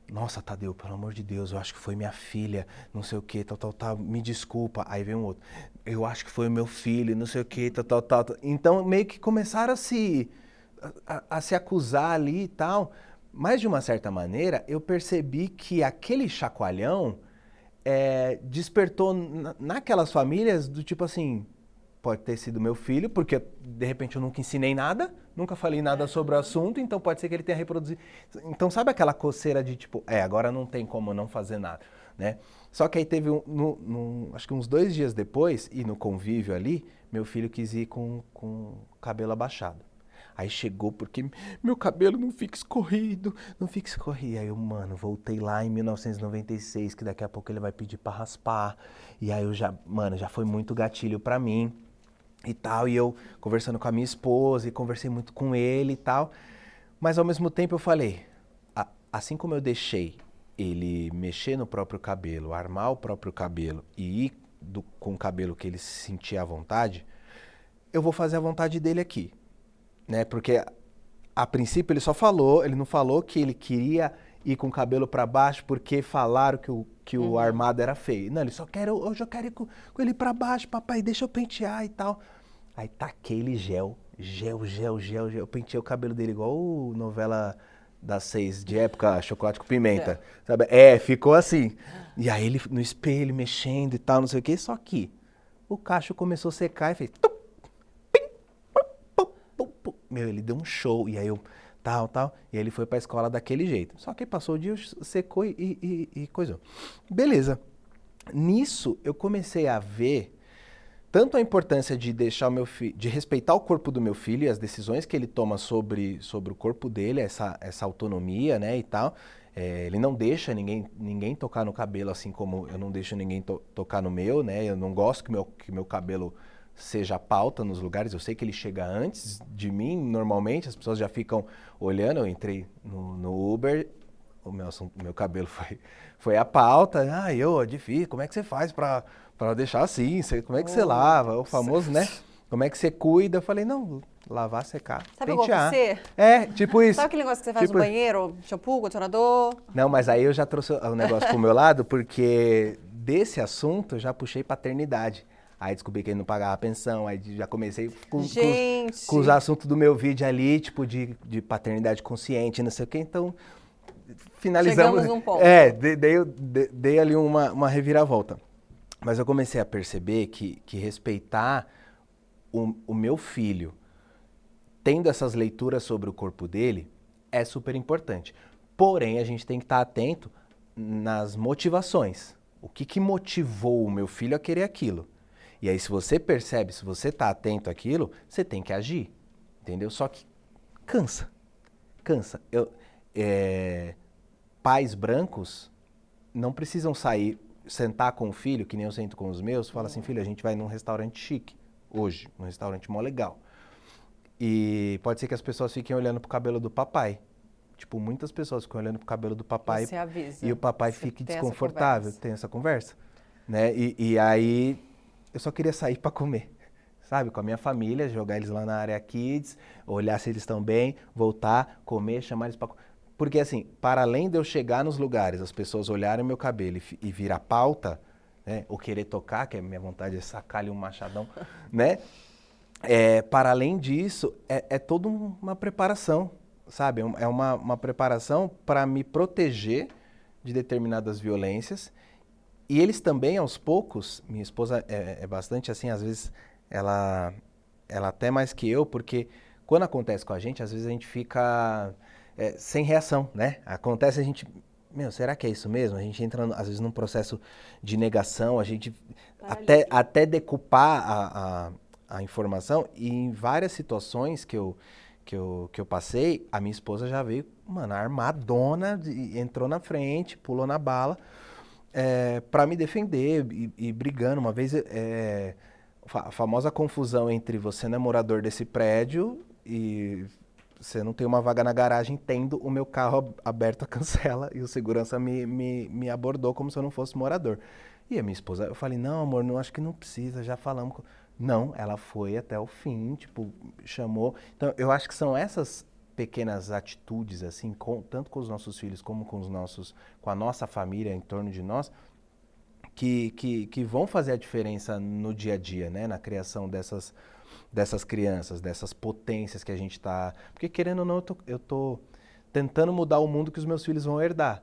Speaker 5: Nossa, Tadeu, pelo amor de Deus, eu acho que foi minha filha, não sei o que, tal, me desculpa. Aí veio um outro. Eu acho que foi o meu filho, não sei o que, tal. Então meio que começaram a se acusar ali e tal. Mas de uma certa maneira, eu percebi que aquele chacoalhão despertou naquelas famílias do tipo assim, pode ter sido meu filho, porque de repente eu nunca ensinei nada, nunca falei nada sobre o assunto, então pode ser que ele tenha reproduzido. Então sabe aquela coceira de tipo, agora não tem como não fazer nada, né? Só que aí teve acho que uns 2 dias depois, e no convívio ali, meu filho quis ir com o cabelo abaixado. Aí chegou porque meu cabelo não fica escorrido. Aí eu, voltei lá em 1996, que daqui a pouco ele vai pedir pra raspar. E aí já foi muito gatilho pra mim e tal. E eu conversando com a minha esposa e conversei muito com ele e tal. Mas ao mesmo tempo eu falei, assim como eu deixei ele mexer no próprio cabelo, armar o próprio cabelo e ir com o cabelo que ele se sentia à vontade, eu vou fazer a vontade dele aqui. Né? Porque a princípio ele não falou que ele queria ir com o cabelo para baixo porque falaram que o armado era feio. Não, ele só hoje eu quero ir com ele para baixo, papai, deixa eu pentear e tal. Aí taquei ele gel. Eu penteei o cabelo dele igual novela das 6 de época, Chocolate com Pimenta. Sabe? Ficou assim. E aí ele no espelho mexendo e tal, não sei o que, só que o cacho começou a secar e fez... Meu, ele deu um show, e aí eu, tal, e aí ele foi pra escola daquele jeito. Só que passou o dia, secou e coisou. Beleza. Nisso, eu comecei a ver tanto a importância de deixar o meu filho, de respeitar o corpo do meu filho e as decisões que ele toma sobre o corpo dele, essa autonomia, né, e tal. Ele não deixa ninguém tocar no cabelo, assim como eu não deixo ninguém tocar no meu, né, eu não gosto que meu cabelo seja a pauta nos lugares, eu sei que ele chega antes de mim, normalmente, as pessoas já ficam olhando, eu entrei no Uber, o meu cabelo foi a pauta, difícil, como é que você faz pra deixar assim, como é que você lava, o famoso, né, como é que você cuida, eu falei, não, lavar, secar,
Speaker 8: sabe
Speaker 5: pentear.
Speaker 8: Sabe igual você?
Speaker 5: Tipo isso.
Speaker 8: Sabe aquele negócio que você faz no banheiro, shampoo, condicionador?
Speaker 5: Não, mas aí eu já trouxe o negócio pro meu lado, porque desse assunto eu já puxei paternidade. Aí descobri que ele não pagava a pensão, aí já comecei com os assuntos do meu vídeo ali, tipo de paternidade consciente, não sei o quê, então finalizamos.
Speaker 8: Chegamos num ponto.
Speaker 5: Dei ali uma reviravolta. Mas eu comecei a perceber que respeitar o meu filho, tendo essas leituras sobre o corpo dele, é super importante. Porém, a gente tem que estar atento nas motivações. O que motivou o meu filho a querer aquilo? E aí, se você percebe, se você está atento àquilo, você tem que agir, entendeu? Só que cansa. Pais brancos não precisam sentar com o filho, que nem eu sento com os meus, fala assim, filho, a gente vai num restaurante chique, hoje, num restaurante mó legal. E pode ser que as pessoas fiquem olhando pro cabelo do papai. Tipo, muitas pessoas ficam olhando pro cabelo do papai
Speaker 2: Você avisa.
Speaker 5: e o papai
Speaker 2: Você
Speaker 5: fique
Speaker 2: tem essa
Speaker 5: desconfortável,
Speaker 2: conversa.
Speaker 5: tem essa conversa, né? E aí eu só queria sair para comer, sabe? Com a minha família, jogar eles lá na área kids, olhar se eles estão bem, voltar, comer, chamar eles para... Porque assim, para além de eu chegar nos lugares, as pessoas olharem o meu cabelo e virar pauta, né? Ou querer tocar, que a minha vontade é sacar ali um machadão, né? Para além disso, é toda uma preparação, sabe? É uma preparação para me proteger de determinadas violências. E eles também, aos poucos, minha esposa é bastante assim, às vezes ela até mais que eu, porque quando acontece com a gente, às vezes a gente fica sem reação, né? Acontece a gente, será que é isso mesmo? A gente entra, às vezes, num processo de negação, a gente até decupar a informação, e em várias situações que eu passei, a minha esposa já veio, armadona, entrou na frente, pulou na bala, para me defender e brigando. Uma vez, a famosa confusão entre você não é morador desse prédio e você não tem uma vaga na garagem, tendo o meu carro aberto a cancela, e o segurança me abordou como se eu não fosse morador. E a minha esposa, eu falei, não, amor, não, acho que não precisa, já falamos. Não, ela foi até o fim, tipo, chamou. Então, eu acho que são essas pequenas atitudes, assim, tanto com os nossos filhos como com a nossa família em torno de nós, que vão fazer a diferença no dia a dia, né? Na criação dessas crianças, dessas potências que a gente está... Porque, querendo ou não, eu tô tentando mudar o mundo que os meus filhos vão herdar.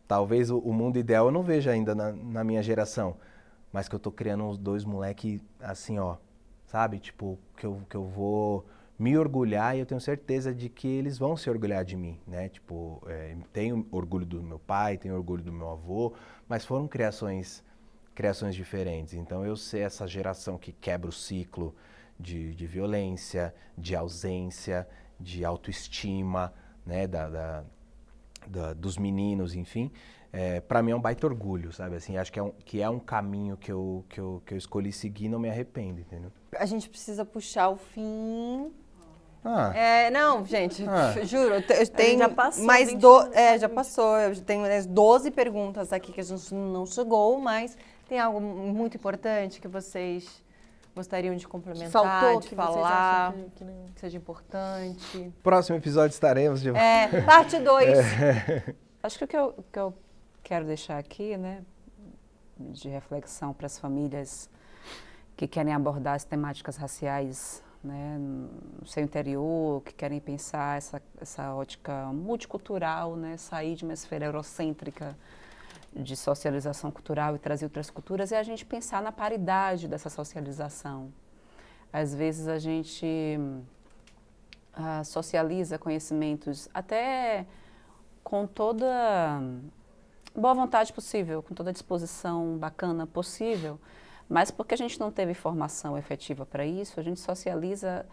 Speaker 5: Talvez o mundo ideal eu não veja ainda na minha geração, mas que eu tô criando uns 2 moleque assim, ó, sabe? Tipo, que eu vou me orgulhar, e eu tenho certeza de que eles vão se orgulhar de mim, né? Tipo, tenho orgulho do meu pai, tenho orgulho do meu avô, mas foram criações diferentes. Então eu sei essa geração que quebra o ciclo de violência, de ausência, de autoestima, né? Dos meninos, enfim. Para mim é um baita orgulho, sabe? Assim, acho que é um caminho que eu escolhi seguir e não me arrependo, entendeu?
Speaker 2: A gente precisa puxar o fim.
Speaker 8: Não, gente,
Speaker 2: Juro, eu tenho
Speaker 8: já passou
Speaker 2: mais
Speaker 8: 20
Speaker 2: já passou. Eu tenho 12 perguntas aqui que a gente não chegou, mas tem algo muito importante que vocês gostariam de complementar,
Speaker 8: faltou,
Speaker 2: de
Speaker 8: que
Speaker 2: falar,
Speaker 8: vocês acham que não...
Speaker 2: que seja importante.
Speaker 5: Próximo episódio estaremos de volta.
Speaker 2: Parte 2.
Speaker 4: Acho que o que eu quero deixar aqui, né, de reflexão para as famílias que querem abordar as temáticas raciais, né, no seu interior, que querem pensar essa ótica multicultural, né, sair de uma esfera eurocêntrica de socialização cultural e trazer outras culturas, é a gente pensar na paridade dessa socialização. Às vezes a gente socializa conhecimentos até com toda boa vontade possível, com toda a disposição bacana possível, mas porque a gente não teve formação efetiva para isso, a gente socializa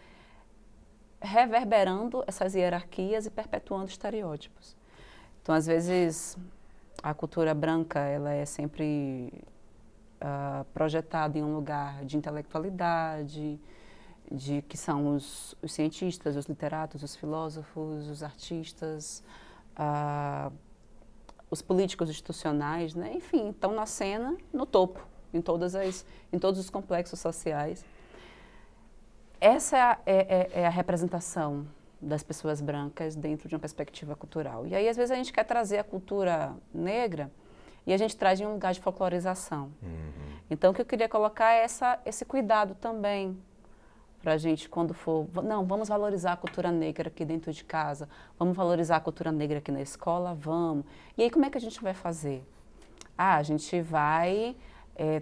Speaker 4: reverberando essas hierarquias e perpetuando estereótipos. Então, às vezes, a cultura branca ela é sempre projetada em um lugar de intelectualidade, de que são os cientistas, os literatos, os filósofos, os artistas, os políticos institucionais, né? Enfim, estão na cena, no topo, em todos os complexos sociais. Essa é a representação das pessoas brancas dentro de uma perspectiva cultural. E aí, às vezes, a gente quer trazer a cultura negra e a gente traz em um lugar de folclorização.
Speaker 5: Uhum.
Speaker 4: Então, o que eu queria colocar é esse cuidado também para a gente, quando for... Não, vamos valorizar a cultura negra aqui dentro de casa, vamos valorizar a cultura negra aqui na escola, vamos. E aí, como é que a gente vai fazer? A gente vai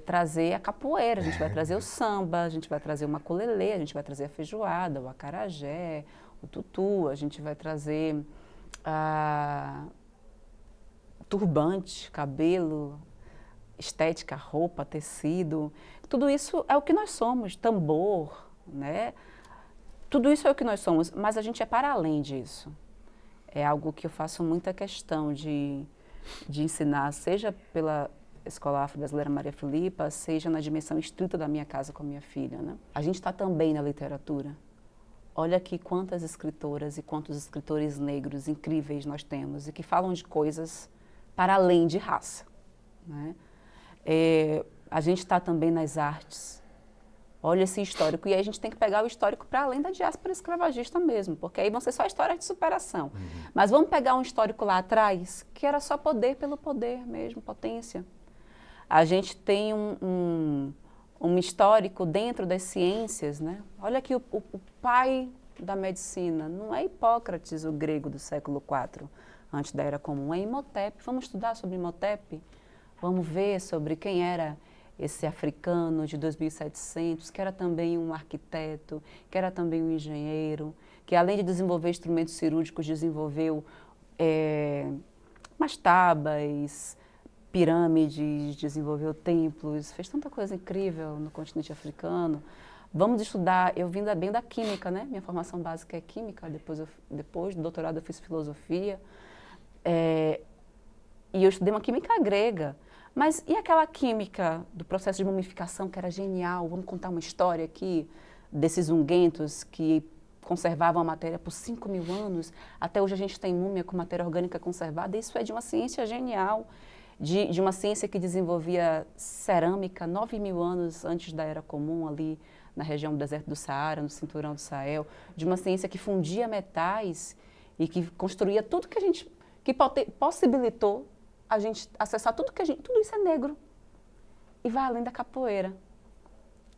Speaker 4: trazer a capoeira, a gente vai trazer o samba, a gente vai trazer o maculelê, a gente vai trazer a feijoada, o acarajé, o tutu, a gente vai trazer turbante, cabelo, estética, roupa, tecido. Tudo isso é o que nós somos, tambor, né? Tudo isso é o que nós somos, mas a gente é para além disso. É algo que eu faço muita questão de ensinar, seja pela Escola Afro-Brasileira Maria Filipa, seja na dimensão estrita da minha casa com a minha filha, né? A gente está também na literatura. olha aqui quantas escritoras e quantos escritores negros incríveis nós temos e que falam de coisas para além de raça, né? A gente está também nas artes. Olha esse histórico. E aí a gente tem que pegar o histórico para além da diáspora escravagista mesmo, porque aí vão ser só histórias de superação. Mas vamos pegar um histórico lá atrás, que era só poder pelo poder mesmo, potência. A gente tem um histórico dentro das ciências, né? Olha aqui o pai da medicina, não é Hipócrates, o grego do século IV, antes da Era Comum, é Imhotep. Vamos estudar sobre Imhotep? Vamos ver sobre quem era esse africano de 2700, que era também um arquiteto, que era também um engenheiro, que além de desenvolver instrumentos cirúrgicos, desenvolveu mastabas, pirâmides, desenvolveu templos, fez tanta coisa incrível no continente africano. Vamos estudar, eu vim bem da química, né? Minha formação básica é química, depois do doutorado eu fiz filosofia, e eu estudei uma química grega. Mas e aquela química do processo de mumificação que era genial? Vamos contar uma história aqui desses unguentos que conservavam a matéria por 5.000 anos. Até hoje a gente tem múmia com matéria orgânica conservada. Isso é de uma ciência genial, de uma ciência que desenvolvia cerâmica 9.000 anos antes da Era Comum, ali na região do deserto do Saara, no cinturão do Sahel, de uma ciência que fundia metais e que construía tudo que a gente, que possibilitou a gente acessar tudo tudo isso é negro. E vai além da capoeira,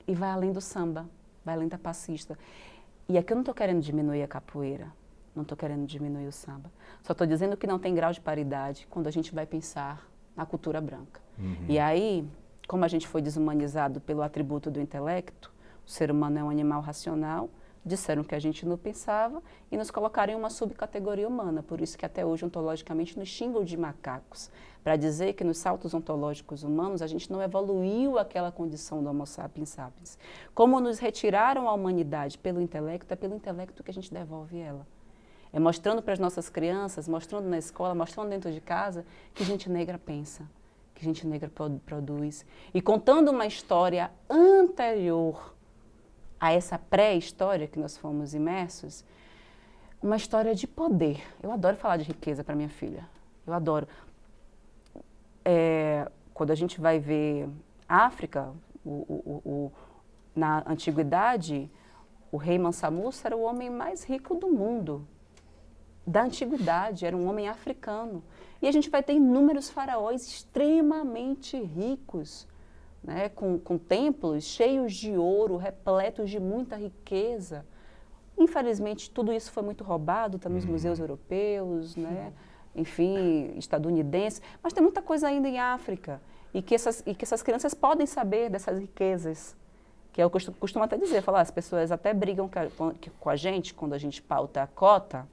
Speaker 4: e vai além do samba, vai além da passista. E aqui eu não estou querendo diminuir a capoeira, não estou querendo diminuir o samba. Só estou dizendo que não tem grau de paridade quando a gente vai pensar na cultura branca. E aí, como a gente foi desumanizado pelo atributo do intelecto, o ser humano é um animal racional, disseram que a gente não pensava e nos colocaram em uma subcategoria humana. Por isso que até hoje, ontologicamente, nos xingam de macacos, para dizer que nos saltos ontológicos humanos a gente não evoluiu aquela condição do Homo sapiens sapiens. Como nos retiraram a humanidade pelo intelecto, é pelo intelecto que a gente devolve ela. É mostrando para as nossas crianças, mostrando na escola, mostrando dentro de casa, que gente negra pensa, que gente negra produz. E contando uma história anterior a essa pré-história que nós fomos imersos, uma história de poder. Eu adoro falar de riqueza para minha filha. Eu adoro. Quando a gente vai ver África, na antiguidade, o rei Mansa Musa era o homem mais rico do mundo. Da antiguidade, era um homem africano. E a gente vai ter inúmeros faraós extremamente ricos, né, com templos cheios de ouro, repletos de muita riqueza. Infelizmente, tudo isso foi muito roubado, está nos museus europeus, né, enfim, estadunidenses, mas tem muita coisa ainda em África e que essas crianças podem saber dessas riquezas, que eu costumo até dizer, falar, as pessoas até brigam com a gente quando a gente pauta a cota.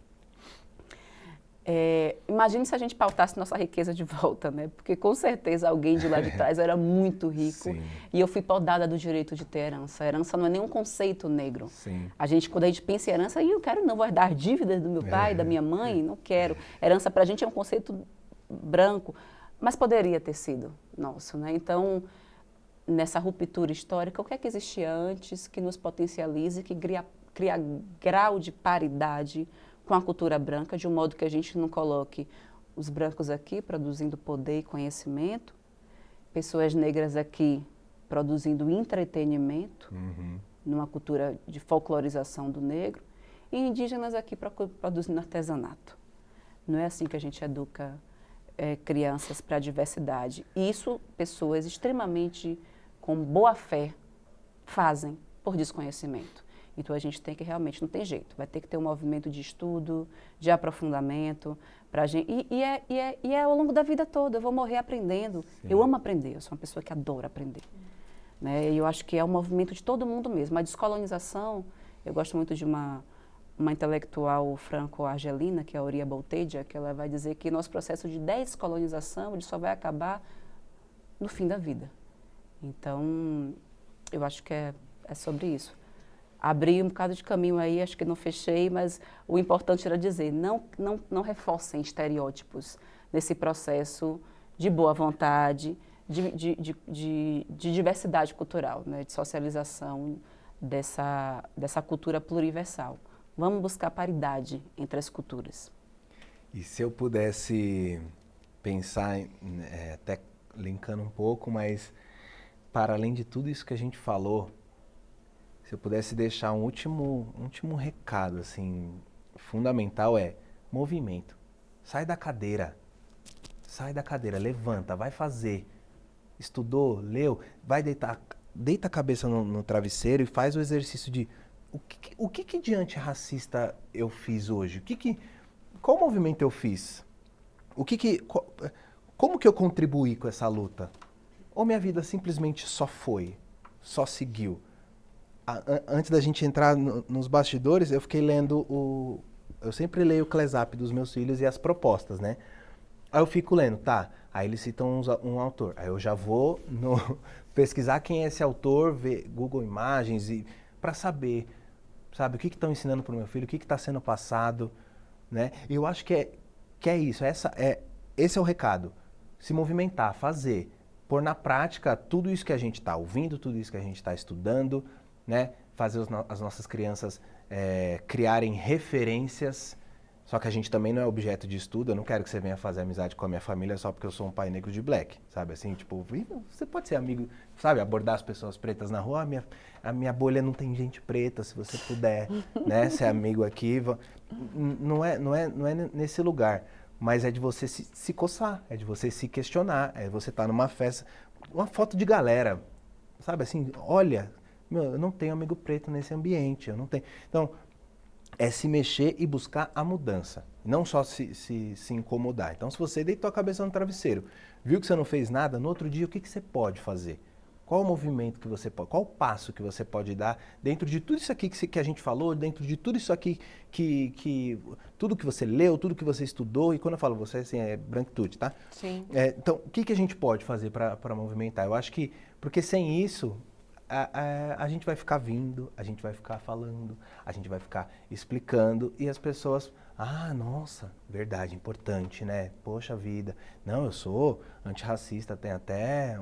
Speaker 4: Imagine se a gente pautasse nossa riqueza de volta, né? Porque com certeza alguém de lá de trás era muito rico.
Speaker 5: Sim.
Speaker 4: E eu fui podada do direito de ter herança. A herança não é nenhum conceito negro.
Speaker 5: Sim.
Speaker 4: Quando a gente pensa em herança, eu quero, não vou herdar dívidas do meu pai, da minha mãe, não quero. Herança pra gente é um conceito branco, mas poderia ter sido nosso, né? Então, nessa ruptura histórica, o que é que existia antes que nos potencialize, que cria grau de paridade com a cultura branca, de um modo que a gente não coloque os brancos aqui produzindo poder e conhecimento, pessoas negras aqui produzindo entretenimento, numa cultura de folclorização do negro, e indígenas aqui produzindo artesanato. Não é assim que a gente educa crianças para a diversidade. Isso, pessoas extremamente com boa fé fazem por desconhecimento. Então a gente tem que realmente, não tem jeito, vai ter que ter um movimento de estudo, de aprofundamento, pra gente, e é ao longo da vida toda, eu vou morrer aprendendo. Sim. Eu amo aprender, eu sou uma pessoa que adora aprender. Né? E eu acho que é um movimento de todo mundo mesmo. A descolonização, eu gosto muito de uma intelectual franco-argelina, que é a Oria Boltedia, que ela vai dizer que nosso processo de descolonização ele só vai acabar no fim da vida. Então, eu acho que é sobre isso. Abri um bocado de caminho aí, acho que não fechei, mas o importante era dizer, não reforcem estereótipos nesse processo de boa vontade, de diversidade cultural, né, de socialização dessa cultura pluriversal. Vamos buscar paridade entre as culturas.
Speaker 5: E se eu pudesse pensar, até linkando um pouco, mas para além de tudo isso que a gente falou, se eu pudesse deixar um último recado, assim, fundamental é movimento. Sai da cadeira, levanta, vai fazer. Estudou, leu, vai deita a cabeça no travesseiro e faz o exercício de o que de antirracista eu fiz hoje? Qual movimento eu fiz? Como que eu contribuí com essa luta? Ou minha vida simplesmente só seguiu? Antes da gente entrar nos bastidores, eu fiquei lendo eu sempre leio o Clesap dos meus filhos e as propostas, né? Aí eu fico lendo, tá, aí eles citam um autor, aí eu já vou pesquisar quem é esse autor, ver Google Imagens, para saber, sabe, o que estão ensinando para o meu filho, o que está sendo passado, né? E eu acho que é isso, esse é o recado, se movimentar, fazer, pôr na prática tudo isso que a gente está ouvindo, tudo isso que a gente está estudando, né? Fazer as nossas crianças criarem referências. Só que a gente também não é objeto de estudo. Eu não quero que você venha fazer amizade com a minha família só porque eu sou um pai negro de black, sabe? Assim, tipo, você pode ser amigo, sabe? Abordar as pessoas pretas na rua. A minha bolha não tem gente preta, se você puder, né? Ser amigo aqui. Não é nesse lugar. Mas é de você se coçar, é de você se questionar. É você estar numa festa, uma foto de galera, sabe? Assim, olha, eu não tenho amigo preto nesse ambiente, eu não tenho. Então, é se mexer e buscar a mudança, não só se incomodar. Então, se você deitou a cabeça no travesseiro, viu que você não fez nada, no outro dia, o que você pode fazer? Qual o movimento que você pode, qual o passo que você pode dar dentro de tudo isso aqui que a gente falou, dentro de tudo isso aqui tudo que você leu, tudo que você estudou, e quando eu falo você, assim, é branquitude, tá?
Speaker 2: Sim.
Speaker 5: Então, o que a gente pode fazer para movimentar? Eu acho que, porque sem isso, a gente vai ficar vindo, a gente vai ficar falando, a gente vai ficar explicando e as pessoas, nossa, verdade, importante, né? Poxa vida, não, eu sou antirracista, tem até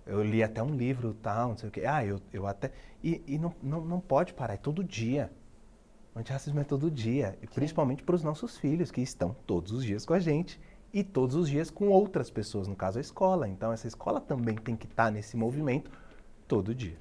Speaker 5: eu li até um livro tal, não sei o quê, eu até, e não pode parar, é todo dia. O antirracismo é todo dia, e principalmente para os nossos filhos que estão todos os dias com a gente e todos os dias com outras pessoas, no caso a escola. Então essa escola também tem que estar nesse movimento todo dia.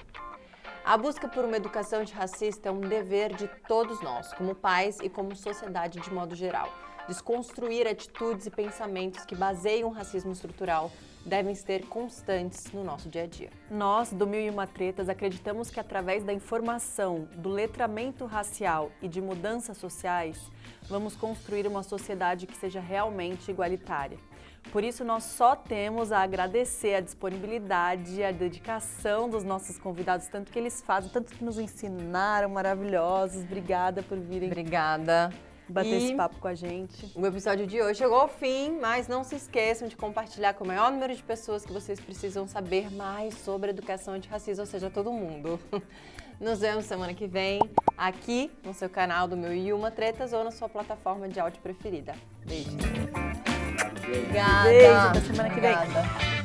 Speaker 2: A busca por uma educação antirracista é um dever de todos nós, como pais e como sociedade de modo geral. Desconstruir atitudes e pensamentos que baseiam o racismo estrutural devem ser constantes no nosso dia a dia.
Speaker 1: Nós, do 1001 Tretas, acreditamos que através da informação, do letramento racial e de mudanças sociais, vamos construir uma sociedade que seja realmente igualitária. Por isso, nós só temos a agradecer a disponibilidade e a dedicação dos nossos convidados, tanto que eles fazem, tanto que nos ensinaram, maravilhosos. Obrigada por virem.
Speaker 2: Obrigada.
Speaker 1: Bater esse papo com a gente.
Speaker 2: O episódio de hoje chegou ao fim, mas não se esqueçam de compartilhar com o maior número de pessoas que vocês precisam saber mais sobre educação antirracista, ou seja, todo mundo. Nos vemos semana que vem, aqui no seu canal do 1001 Tretas ou na sua plataforma de áudio preferida. Beijo. Obrigada.
Speaker 1: Beijo, até semana que vem.
Speaker 2: Obrigada.